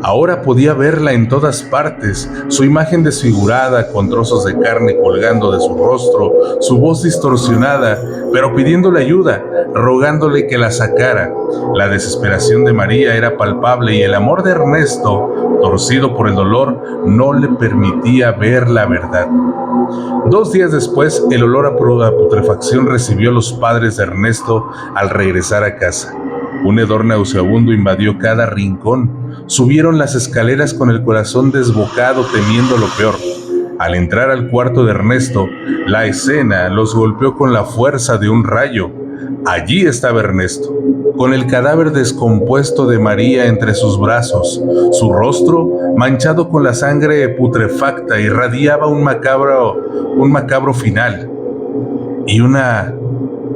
Ahora podía verla en todas partes, su imagen desfigurada con trozos de carne colgando de su rostro, su voz distorsionada, pero pidiéndole ayuda, rogándole que la sacara. La desesperación de María era palpable y el amor de Ernesto, torcido por el dolor, no le permitía ver la verdad. 2 días después, el olor a putrefacción recibió a los padres de Ernesto al regresar a casa. Un hedor nauseabundo invadió cada rincón. Subieron las escaleras con el corazón desbocado, temiendo lo peor. Al entrar al cuarto de Ernesto, la escena los golpeó con la fuerza de un rayo. Allí estaba Ernesto, con el cadáver descompuesto de María entre sus brazos. Su rostro, manchado con la sangre putrefacta, irradiaba un macabro final y una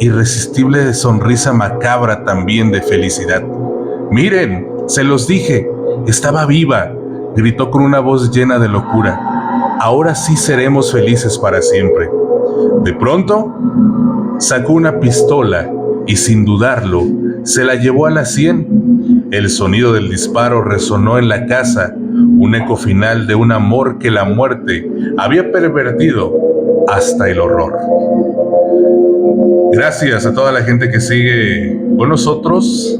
irresistible sonrisa macabra también de felicidad. «Miren, se los dije, estaba viva», gritó con una voz llena de locura. «Ahora sí seremos felices para siempre». De pronto, sacó una pistola y sin dudarlo, se la llevó a la sien. El sonido del disparo resonó en la casa, un eco final de un amor que la muerte había pervertido hasta el horror. Gracias a toda la gente que sigue con nosotros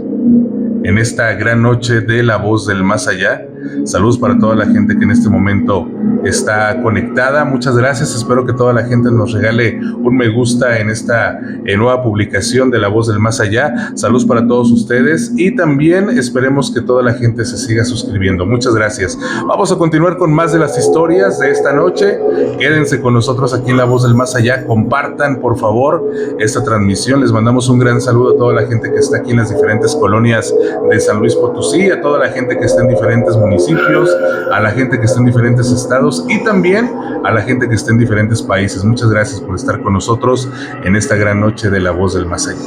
en esta gran noche de La Voz del Más Allá. Saludos para toda la gente que en este momento está conectada. Muchas gracias. Espero que toda la gente nos regale un me gusta en esta nueva publicación de La Voz del Más Allá. Saludos para todos ustedes y también esperemos que toda la gente se siga suscribiendo. Muchas gracias. Vamos a continuar con más de las historias de esta noche. Quédense con nosotros aquí en La Voz del Más Allá. Compartan, por favor, esta transmisión. Les mandamos un gran saludo a toda la gente que está aquí en las diferentes colonias de San Luis Potosí, a toda la gente que está en diferentes municipios, a la gente que está en diferentes estados y también a la gente que está en diferentes países. Muchas gracias por estar con nosotros en esta gran noche de La Voz del Más Allá.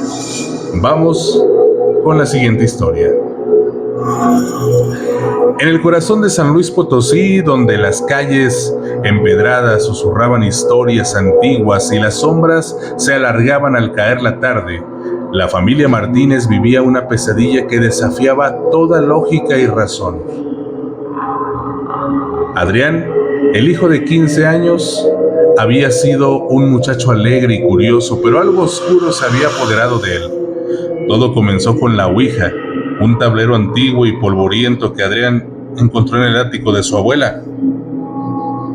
Vamos con la siguiente historia. En el corazón de San Luis Potosí, donde las calles empedradas susurraban historias antiguas y las sombras se alargaban al caer la tarde, la familia Martínez vivía una pesadilla que desafiaba toda lógica y razón. Adrián, el hijo de 15 años, había sido un muchacho alegre y curioso, pero algo oscuro se había apoderado de él. Todo comenzó con la Ouija, un tablero antiguo y polvoriento que Adrián encontró en el ático de su abuela.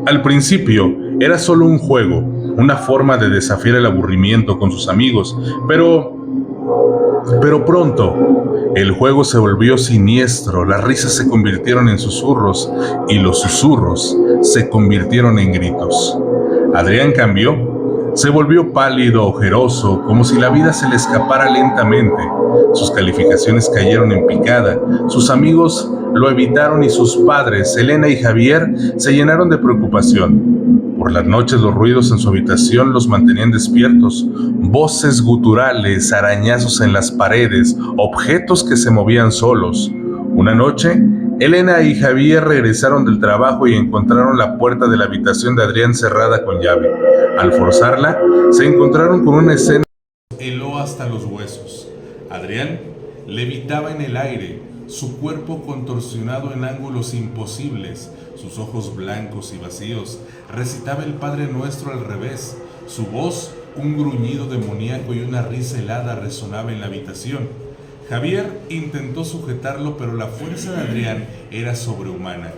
Al principio era solo un juego, una forma de desafiar el aburrimiento con sus amigos, pero pronto el juego se volvió siniestro, las risas se convirtieron en susurros y los susurros se convirtieron en gritos. Adrián cambió, se volvió pálido, ojeroso, como si la vida se le escapara lentamente. Sus calificaciones cayeron en picada, sus amigos lo evitaron y sus padres, Elena y Javier, se llenaron de preocupación. Por las noches los ruidos en su habitación los mantenían despiertos, voces guturales, arañazos en las paredes, objetos que se movían solos. Una noche, Elena y Javier regresaron del trabajo y encontraron la puerta de la habitación de Adrián cerrada con llave. Al forzarla, se encontraron con una escena que heló hasta los huesos. Adrián levitaba en el aire, su cuerpo contorsionado en ángulos imposibles, sus ojos blancos y vacíos. Recitaba el Padre Nuestro al revés. Su voz, un gruñido demoníaco y una risa helada resonaba en la habitación. Javier intentó sujetarlo, pero la fuerza de Adrián era sobrehumana.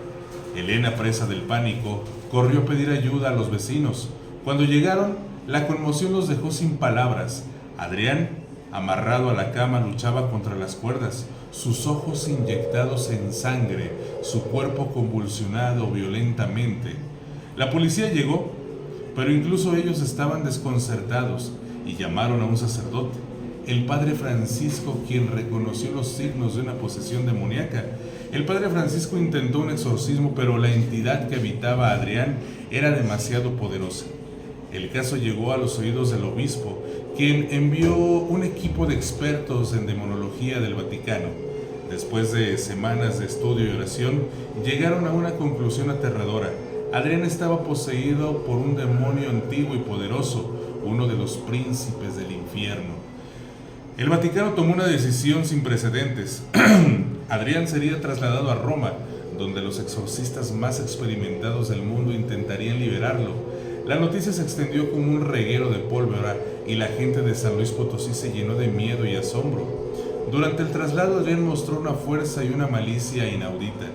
Elena, presa del pánico, corrió a pedir ayuda a los vecinos. Cuando llegaron, la conmoción los dejó sin palabras. Adrián, amarrado a la cama, luchaba contra las cuerdas, sus ojos inyectados en sangre, su cuerpo convulsionado violentamente. La policía llegó, pero incluso ellos estaban desconcertados y llamaron a un sacerdote, el padre Francisco, quien reconoció los signos de una posesión demoníaca. El padre Francisco intentó un exorcismo, pero la entidad que habitaba a Adrián era demasiado poderosa. El caso llegó a los oídos del obispo, quien envió un equipo de expertos en demonología del Vaticano. Después de semanas de estudio y oración, llegaron a una conclusión aterradora. Adrián estaba poseído por un demonio antiguo y poderoso, uno de los príncipes del infierno. El Vaticano tomó una decisión sin precedentes. Adrián sería trasladado a Roma, donde los exorcistas más experimentados del mundo intentarían liberarlo. La noticia se extendió como un reguero de pólvora y la gente de San Luis Potosí se llenó de miedo y asombro. Durante el traslado, Adrián mostró una fuerza y una malicia inaudita.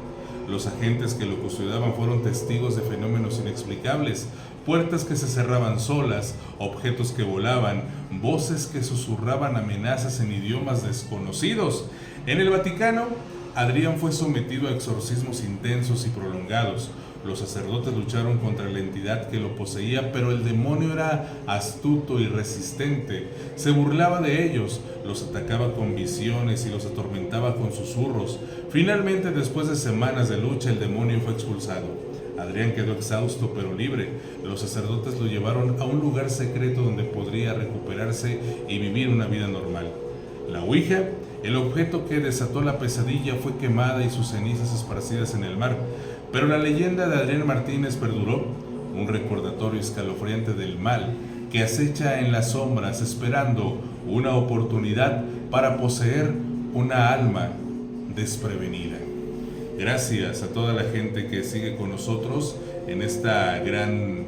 Los agentes que lo custodiaban fueron testigos de fenómenos inexplicables, puertas que se cerraban solas, objetos que volaban, voces que susurraban amenazas en idiomas desconocidos. En el Vaticano, Adrián fue sometido a exorcismos intensos y prolongados. Los sacerdotes lucharon contra la entidad que lo poseía, pero el demonio era astuto y resistente. Se burlaba de ellos, los atacaba con visiones y los atormentaba con susurros. Finalmente, después de semanas de lucha, el demonio fue expulsado. Adrián quedó exhausto pero libre. Los sacerdotes lo llevaron a un lugar secreto donde podría recuperarse y vivir una vida normal. La Ouija, el objeto que desató la pesadilla, fue quemada y sus cenizas esparcidas en el mar. Pero la leyenda de Adrián Martínez perduró, un recordatorio escalofriante del mal que acecha en las sombras esperando una oportunidad para poseer una alma desprevenida. Gracias a toda la gente que sigue con nosotros en esta gran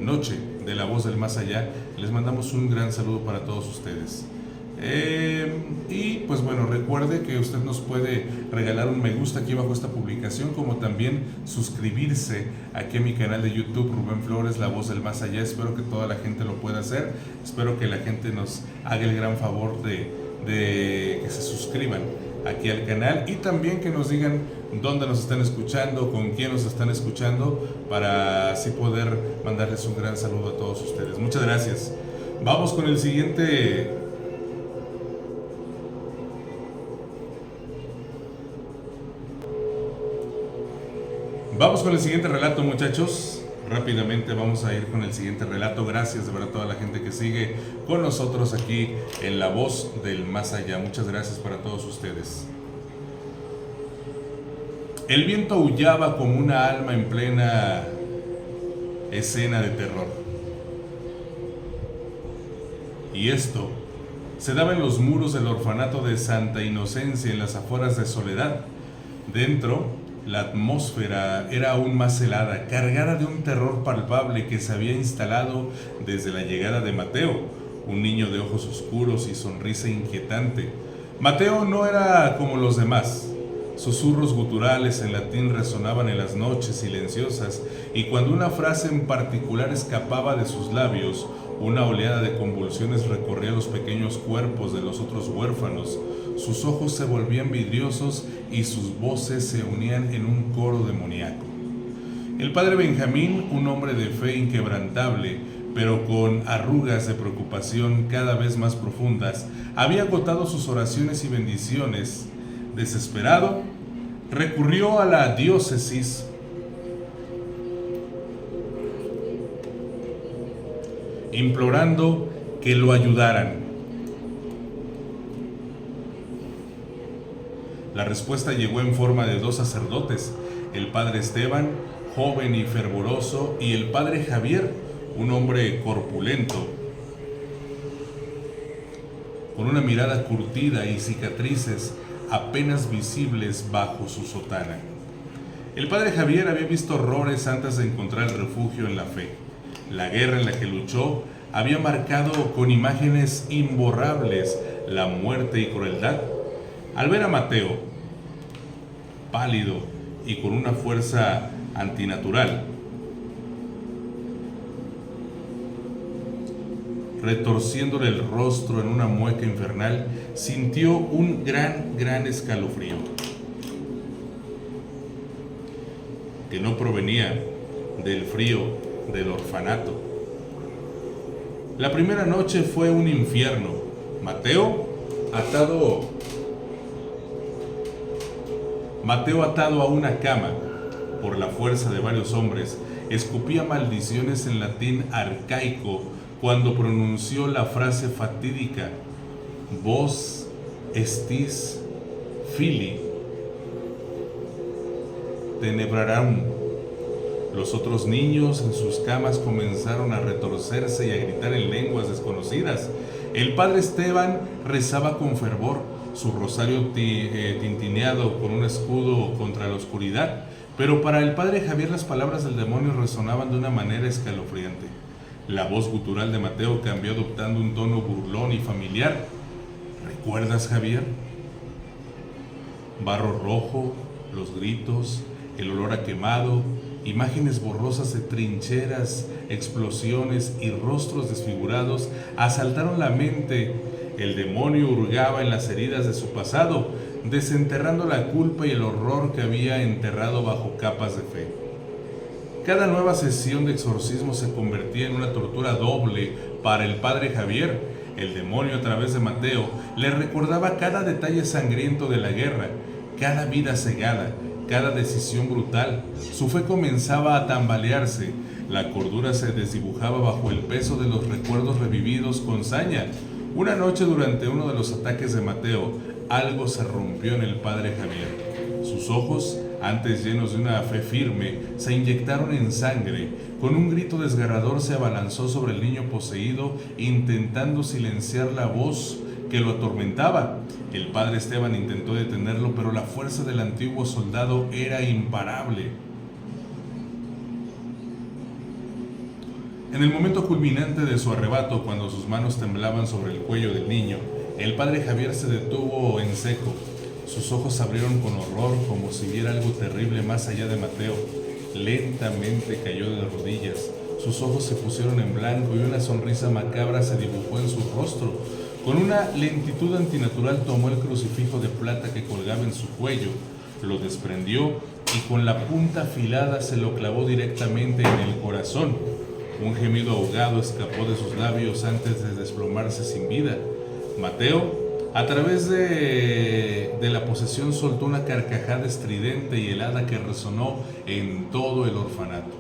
noche de La Voz del Más Allá. Les mandamos un gran saludo para todos ustedes. Y pues bueno, recuerde que usted nos puede regalar un me gusta aquí bajo esta publicación, como también suscribirse aquí a mi canal de YouTube, Rubén Flores, La Voz del Más Allá. Espero que toda la gente lo pueda hacer. Espero que la gente nos haga el gran favor de que se suscriban aquí al canal y también que nos digan dónde nos están escuchando, con quién nos están escuchando, para así poder mandarles un gran saludo a todos ustedes. Muchas gracias. Vamos con el siguiente relato, muchachos. Rápidamente vamos a ir con el siguiente relato. Gracias de verdad a toda la gente que sigue con nosotros aquí en La Voz del Más Allá. Muchas gracias para todos ustedes. El viento aullaba como una alma en plena escena de terror. Y esto se daba en los muros del orfanato de Santa Inocencia, en las afueras de Soledad. Dentro, la atmósfera era aún más helada, cargada de un terror palpable que se había instalado desde la llegada de Mateo, un niño de ojos oscuros y sonrisa inquietante. Mateo no era como los demás. Susurros guturales en latín resonaban en las noches silenciosas, y cuando una frase en particular escapaba de sus labios, una oleada de convulsiones recorría los pequeños cuerpos de los otros huérfanos. Sus ojos se volvían vidriosos y sus voces se unían en un coro demoníaco. El padre Benjamín, un hombre de fe inquebrantable, pero con arrugas de preocupación cada vez más profundas, había agotado sus oraciones y bendiciones. Desesperado, recurrió a la diócesis implorando que lo ayudaran. La respuesta llegó en forma de dos sacerdotes, el padre Esteban, joven y fervoroso, y el padre Javier, un hombre corpulento, con una mirada curtida y cicatrices apenas visibles bajo su sotana. El padre Javier había visto horrores antes de encontrar el refugio en la fe. La guerra en la que luchó había marcado con imágenes imborrables la muerte y crueldad. Al ver a Mateo, pálido y con una fuerza antinatural, retorciéndole el rostro en una mueca infernal, sintió un gran escalofrío, que no provenía del frío del orfanato. La primera noche fue un infierno. Mateo atado a una cama por la fuerza de varios hombres, escupía maldiciones en latín arcaico cuando pronunció la frase fatídica: vos estis fili tenebrarum. Los otros niños en sus camas comenzaron a retorcerse y a gritar en lenguas desconocidas. El padre Esteban rezaba con fervor, su rosario tintineado con un escudo contra la oscuridad, pero para el padre Javier las palabras del demonio resonaban de una manera escalofriante. La voz gutural de Mateo cambió adoptando un tono burlón y familiar. ¿Recuerdas, Javier? Barro rojo, los gritos, el olor a quemado, imágenes borrosas de trincheras, explosiones y rostros desfigurados asaltaron la mente El demonio hurgaba en las heridas de su pasado, desenterrando la culpa y el horror que había enterrado bajo capas de fe. Cada nueva sesión de exorcismo se convertía en una tortura doble para el padre Javier. El demonio, a través de Mateo, le recordaba cada detalle sangriento de la guerra, cada vida cegada, cada decisión brutal. Su fe comenzaba a tambalearse, la cordura se desdibujaba bajo el peso de los recuerdos revividos con saña. Una noche, durante uno de los ataques de Mateo, algo se rompió en el padre Javier. Sus ojos, antes llenos de una fe firme, se inyectaron en sangre. Con un grito desgarrador se abalanzó sobre el niño poseído, intentando silenciar la voz que lo atormentaba. El padre Esteban intentó detenerlo, pero la fuerza del antiguo soldado era imparable. En el momento culminante de su arrebato, cuando sus manos temblaban sobre el cuello del niño, el padre Javier se detuvo en seco. Sus ojos se abrieron con horror, como si viera algo terrible más allá de Mateo. Lentamente cayó de rodillas. Sus ojos se pusieron en blanco y una sonrisa macabra se dibujó en su rostro. Con una lentitud antinatural tomó el crucifijo de plata que colgaba en su cuello, lo desprendió y con la punta afilada se lo clavó directamente en el corazón. Un gemido ahogado escapó de sus labios antes de desplomarse sin vida. Mateo, a través de la posesión, soltó una carcajada estridente y helada que resonó en todo el orfanato.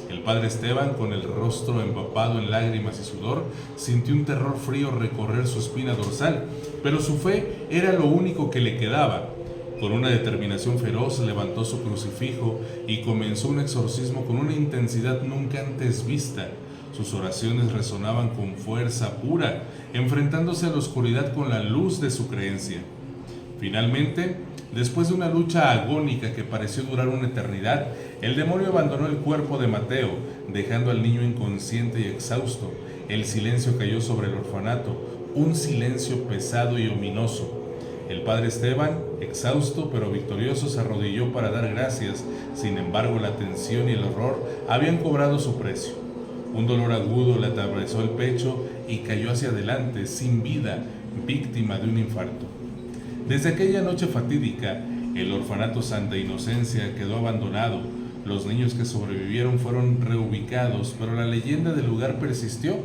El padre Esteban, con el rostro empapado en lágrimas y sudor, sintió un terror frío recorrer su espina dorsal, pero su fe era lo único que le quedaba. Con una determinación feroz levantó su crucifijo y comenzó un exorcismo con una intensidad nunca antes vista. Sus oraciones resonaban con fuerza pura, enfrentándose a la oscuridad con la luz de su creencia. Finalmente, después de una lucha agónica que pareció durar una eternidad, el demonio abandonó el cuerpo de Mateo, dejando al niño inconsciente y exhausto. El silencio cayó sobre el orfanato, un silencio pesado y ominoso. El padre Esteban, exhausto pero victorioso, se arrodilló para dar gracias. Sin embargo, la tensión y el horror habían cobrado su precio. Un dolor agudo le atravesó el pecho y cayó hacia adelante, sin vida, víctima de un infarto. Desde aquella noche fatídica, el orfanato Santa Inocencia quedó abandonado. Los niños que sobrevivieron fueron reubicados, pero la leyenda del lugar persistió.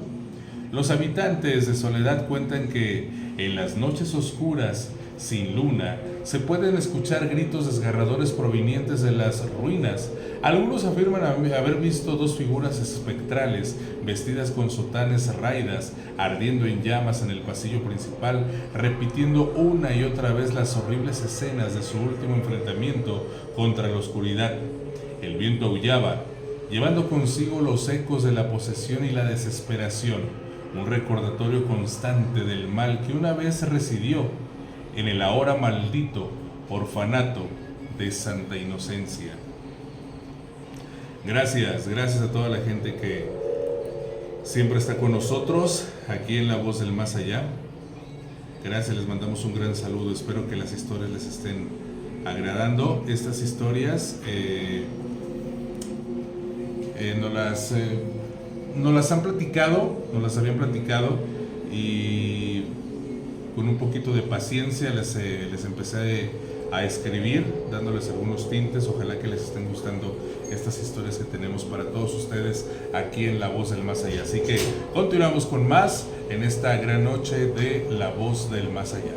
Los habitantes de Soledad cuentan que en las noches oscuras, sin luna, se pueden escuchar gritos desgarradores provenientes de las ruinas. Algunos afirman haber visto dos figuras espectrales, vestidas con sotanes raidas, ardiendo en llamas en el pasillo principal, repitiendo una y otra vez las horribles escenas de su último enfrentamiento contra la oscuridad. El viento aullaba, llevando consigo los ecos de la posesión y la desesperación, un recordatorio constante del mal que una vez residió en el ahora maldito orfanato de Santa Inocencia. Gracias a toda la gente que siempre está con nosotros aquí en La Voz del Más Allá. Gracias, les mandamos un gran saludo. Espero que las historias les estén agradando. Estas historias nos las habían platicado y con un poquito de paciencia les empecé a escribir, dándoles algunos tintes. Ojalá que les estén gustando estas historias que tenemos para todos ustedes aquí en La Voz del Más Allá. Así que continuamos con más en esta gran noche de La Voz del Más Allá.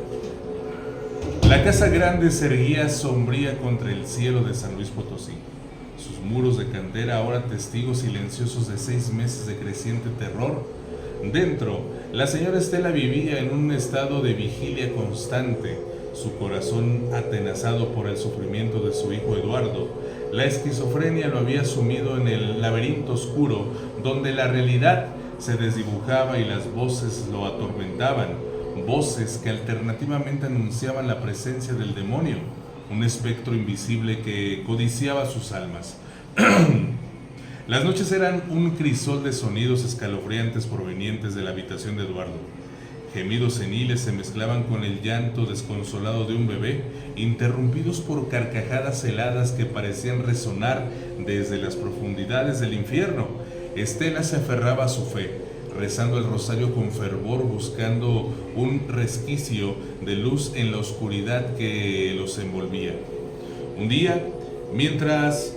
La Casa Grande se erguía sombría contra el cielo de San Luis Potosí. Sus muros de cantera, ahora testigos silenciosos de 6 meses de creciente terror. Dentro, la señora Estela vivía en un estado de vigilia constante, su corazón atenazado por el sufrimiento de su hijo Eduardo. La esquizofrenia lo había sumido en el laberinto oscuro, donde la realidad se desdibujaba y las voces lo atormentaban, voces que alternativamente anunciaban la presencia del demonio, un espectro invisible que codiciaba sus almas. Las noches eran un crisol de sonidos escalofriantes provenientes de la habitación de Eduardo. Gemidos seniles se mezclaban con el llanto desconsolado de un bebé, interrumpidos por carcajadas heladas que parecían resonar desde las profundidades del infierno. Estela se aferraba a su fe, rezando el rosario con fervor, buscando un resquicio de luz en la oscuridad que los envolvía. Un día, mientras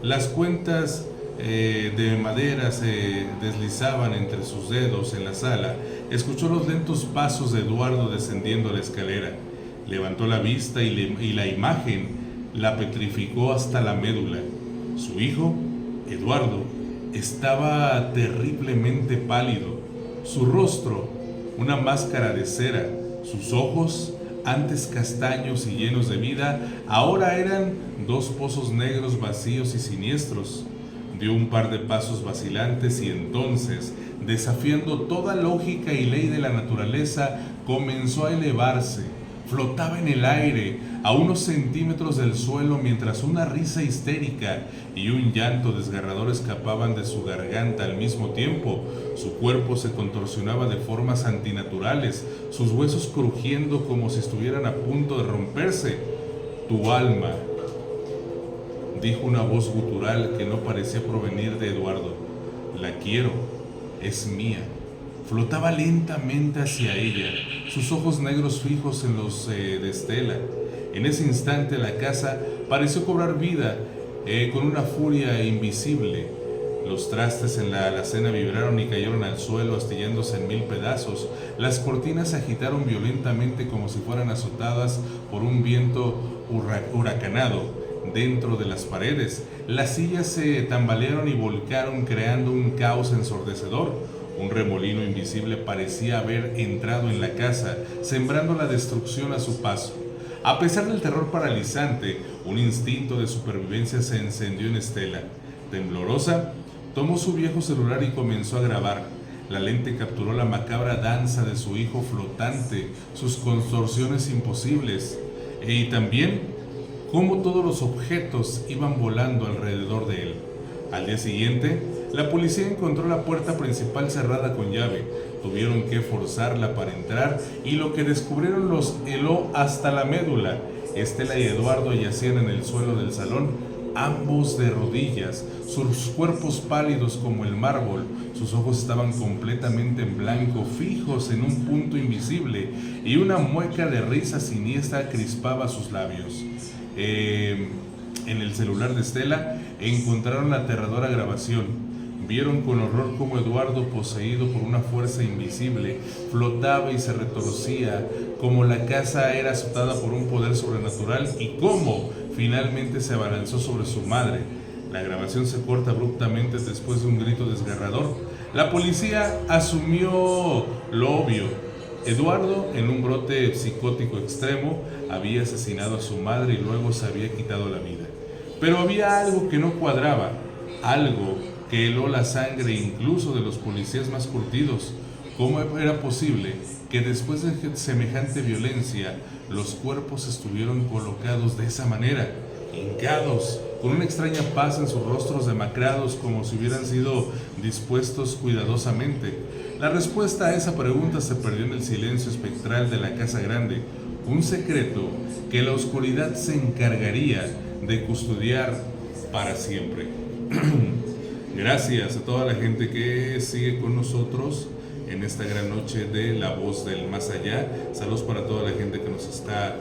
las cuentas de madera se deslizaban entre sus dedos en la sala, escuchó los lentos pasos de Eduardo descendiendo la escalera. Levantó la vista y la imagen la petrificó hasta la médula. Su hijo, Eduardo, estaba terriblemente pálido. Su rostro, una máscara de cera, sus ojos, antes castaños y llenos de vida, ahora eran dos pozos negros vacíos y siniestros. Dio un par de pasos vacilantes y entonces, desafiando toda lógica y ley de la naturaleza, comenzó a elevarse. Flotaba en el aire, a unos centímetros del suelo, mientras una risa histérica y un llanto desgarrador escapaban de su garganta al mismo tiempo. Su cuerpo se contorsionaba de formas antinaturales, sus huesos crujiendo como si estuvieran a punto de romperse. Tu alma, dijo una voz gutural que no parecía provenir de Eduardo. La quiero, es mía. Flotaba lentamente hacia ella, sus ojos negros fijos en los de Estela. En ese instante la casa pareció cobrar vida con una furia invisible. Los trastes en la alacena vibraron y cayeron al suelo astillándose en 1000 pedazos. Las cortinas se agitaron violentamente como si fueran azotadas por un viento huracanado. Dentro de las paredes, las sillas se tambalearon y volcaron creando un caos ensordecedor. Un remolino invisible parecía haber entrado en la casa, sembrando la destrucción a su paso. A pesar del terror paralizante, un instinto de supervivencia se encendió en Estela. Temblorosa, tomó su viejo celular y comenzó a grabar. La lente capturó la macabra danza de su hijo flotante, sus contorsiones imposibles, y también cómo todos los objetos iban volando alrededor de él. Al día siguiente, la policía encontró la puerta principal cerrada con llave. Tuvieron que forzarla para entrar y lo que descubrieron los heló hasta la médula. Estela y Eduardo yacían en el suelo del salón, ambos de rodillas, sus cuerpos pálidos como el mármol. Sus ojos estaban completamente en blanco, fijos en un punto invisible, y una mueca de risa siniestra crispaba sus labios. En el celular de Estela encontraron la aterradora grabación. Vieron con horror cómo Eduardo, poseído por una fuerza invisible, flotaba y se retorcía, cómo la casa era azotada por un poder sobrenatural y cómo finalmente se abalanzó sobre su madre. La grabación se corta abruptamente después de un grito desgarrador. La policía asumió lo obvio. Eduardo, en un brote psicótico extremo, había asesinado a su madre y luego se había quitado la vida. Pero había algo que no cuadraba, algo que heló la sangre incluso de los policías más curtidos. ¿Cómo era posible que después de semejante violencia los cuerpos estuvieron colocados de esa manera, hincados, con una extraña paz en sus rostros demacrados, como si hubieran sido dispuestos cuidadosamente? La respuesta a esa pregunta se perdió en el silencio espectral de la casa grande, un secreto que la oscuridad se encargaría de custodiar para siempre. Gracias a toda la gente que sigue con nosotros en esta gran noche de La Voz del Más Allá. Saludos para toda la gente que nos está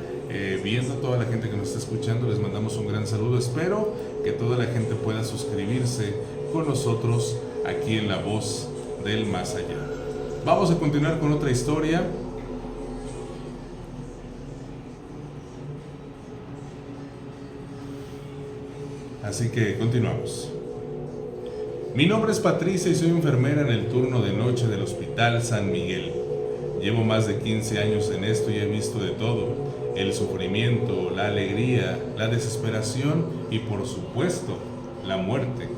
viendo, toda la gente que nos está escuchando. Les mandamos un gran saludo. Espero que toda la gente pueda suscribirse con nosotros aquí en La Voz del Más Allá. Vamos a continuar con otra historia. Así que continuamos. Mi nombre es Patricia y soy enfermera en el turno de noche del Hospital San Miguel. Llevo más de 15 años en esto y he visto de todo: el sufrimiento, la alegría, la desesperación y, por supuesto, la muerte.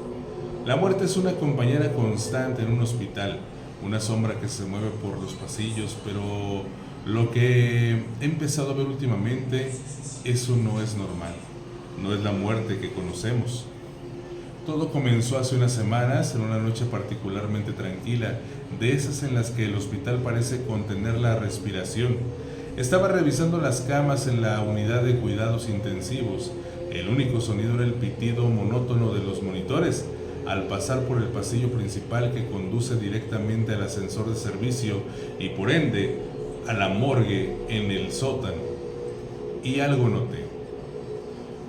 La muerte es una compañera constante en un hospital, una sombra que se mueve por los pasillos, pero lo que he empezado a ver últimamente, eso no es normal, no es la muerte que conocemos. Todo comenzó hace unas semanas, en una noche particularmente tranquila, de esas en las que el hospital parece contener la respiración. Estaba revisando las camas en la unidad de cuidados intensivos. El único sonido era el pitido monótono de los monitores. al pasar por el pasillo principal que conduce directamente al ascensor de servicio y por ende a la morgue en el sótano. Y algo noté.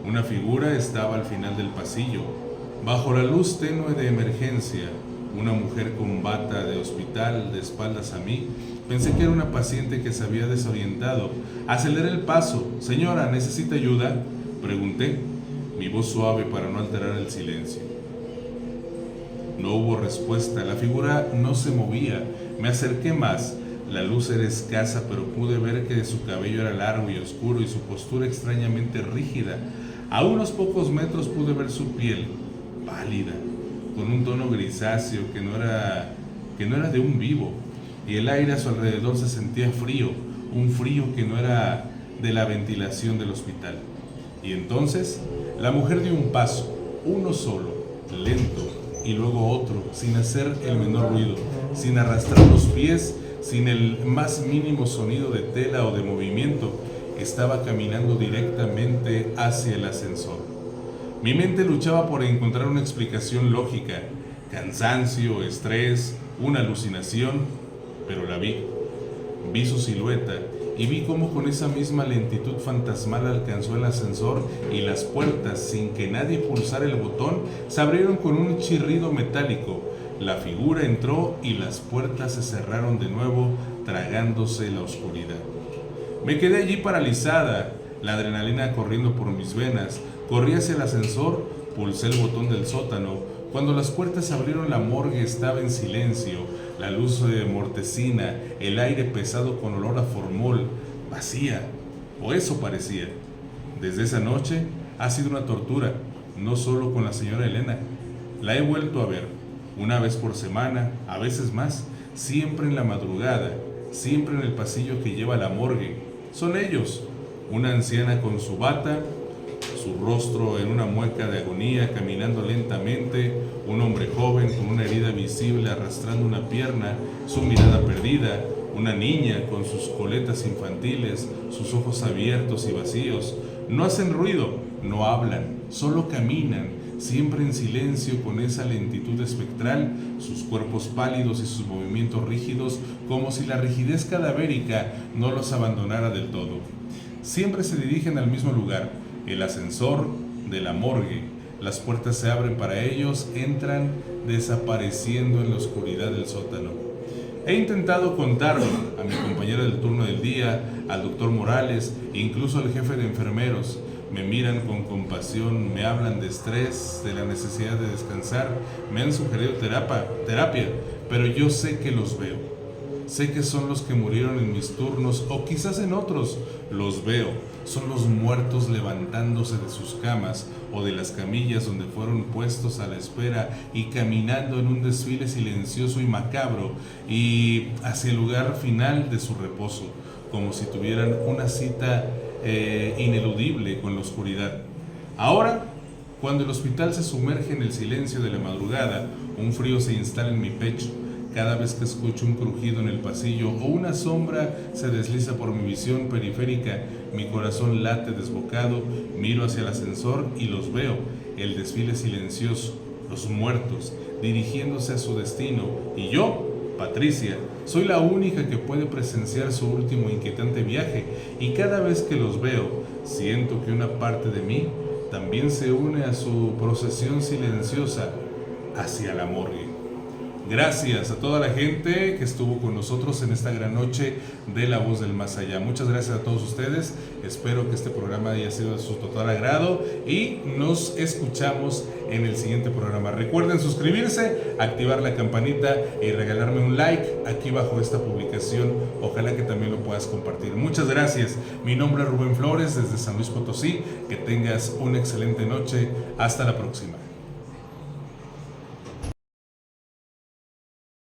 Una figura estaba al final del pasillo. Bajo la luz tenue de emergencia, una mujer con bata de hospital de espaldas a mí. Pensé que era una paciente que se había desorientado. Aceleré el paso. Señora, ¿necesita ayuda?, pregunté, mi voz suave para no alterar el silencio. No hubo respuesta. La figura no se movía. Me acerqué más. La luz era escasa, pero pude ver que su cabello era largo y oscuro y su postura extrañamente rígida. A unos pocos metros pude ver su piel, pálida, con un tono grisáceo que no era de un vivo, y el aire a su alrededor se sentía frío, un frío que no era de la ventilación del hospital. Y entonces la mujer dio un paso, uno solo, lento, y luego otro, sin hacer el menor ruido, sin arrastrar los pies, sin el más mínimo sonido de tela o de movimiento. Estaba caminando directamente hacia el ascensor. Mi mente luchaba por encontrar una explicación lógica, cansancio, estrés, una alucinación, pero la vi. Vi su silueta y vi cómo con esa misma lentitud fantasmal alcanzó el ascensor y las puertas, sin que nadie pulsara el botón, se abrieron con un chirrido metálico. La figura entró y las puertas se cerraron de nuevo, tragándose la oscuridad. Me quedé allí paralizada, la adrenalina corriendo por mis venas. Corrí hacia el ascensor, pulsé el botón del sótano. Cuando las puertas se abrieron, la morgue estaba en silencio, la luz mortecina, el aire pesado con olor a formol, vacía, o eso parecía. Desde esa noche ha sido una tortura, no solo con la señora Elena. La he vuelto a ver, una vez por semana, a veces más, siempre en la madrugada, siempre en el pasillo que lleva a la morgue. Son ellos, una anciana con su bata, su rostro en una mueca de agonía, caminando lentamente, un hombre joven con una herida visible arrastrando una pierna, su mirada perdida, una niña con sus coletas infantiles, sus ojos abiertos y vacíos. No hacen ruido, no hablan, solo caminan, siempre en silencio con esa lentitud espectral, sus cuerpos pálidos y sus movimientos rígidos, como si la rigidez cadavérica no los abandonara del todo. Siempre se dirigen al mismo lugar, el ascensor de la morgue. Las puertas se abren para ellos, entran desapareciendo en la oscuridad del sótano. He intentado contarlo a mi compañera del turno del día, al doctor Morales, incluso al jefe de enfermeros. Me miran con compasión, me hablan de estrés, de la necesidad de descansar, me han sugerido terapia, pero yo sé que los veo. Sé que son los que murieron en mis turnos o quizás en otros. Los veo. Son los muertos levantándose de sus camas o de las camillas donde fueron puestos a la espera y caminando en un desfile silencioso y macabro y hacia el lugar final de su reposo, como si tuvieran una cita ineludible con la oscuridad. Ahora, cuando el hospital se sumerge en el silencio de la madrugada, un frío se instala en mi pecho. Cada vez que escucho un crujido en el pasillo o una sombra se desliza por mi visión periférica, mi corazón late desbocado, miro hacia el ascensor y los veo, el desfile silencioso, los muertos, dirigiéndose a su destino. Y yo, Patricia, soy la única que puede presenciar su último inquietante viaje, y cada vez que los veo, siento que una parte de mí también se une a su procesión silenciosa hacia la morgue. Gracias a toda la gente que estuvo con nosotros en esta gran noche de La Voz del Más Allá. Muchas gracias a todos ustedes. Espero que este programa haya sido de su total agrado y nos escuchamos en el siguiente programa. Recuerden suscribirse, activar la campanita y regalarme un like aquí bajo esta publicación. Ojalá que también lo puedas compartir. Muchas gracias. Mi nombre es Rubén Flores desde San Luis Potosí. Que tengas una excelente noche. Hasta la próxima.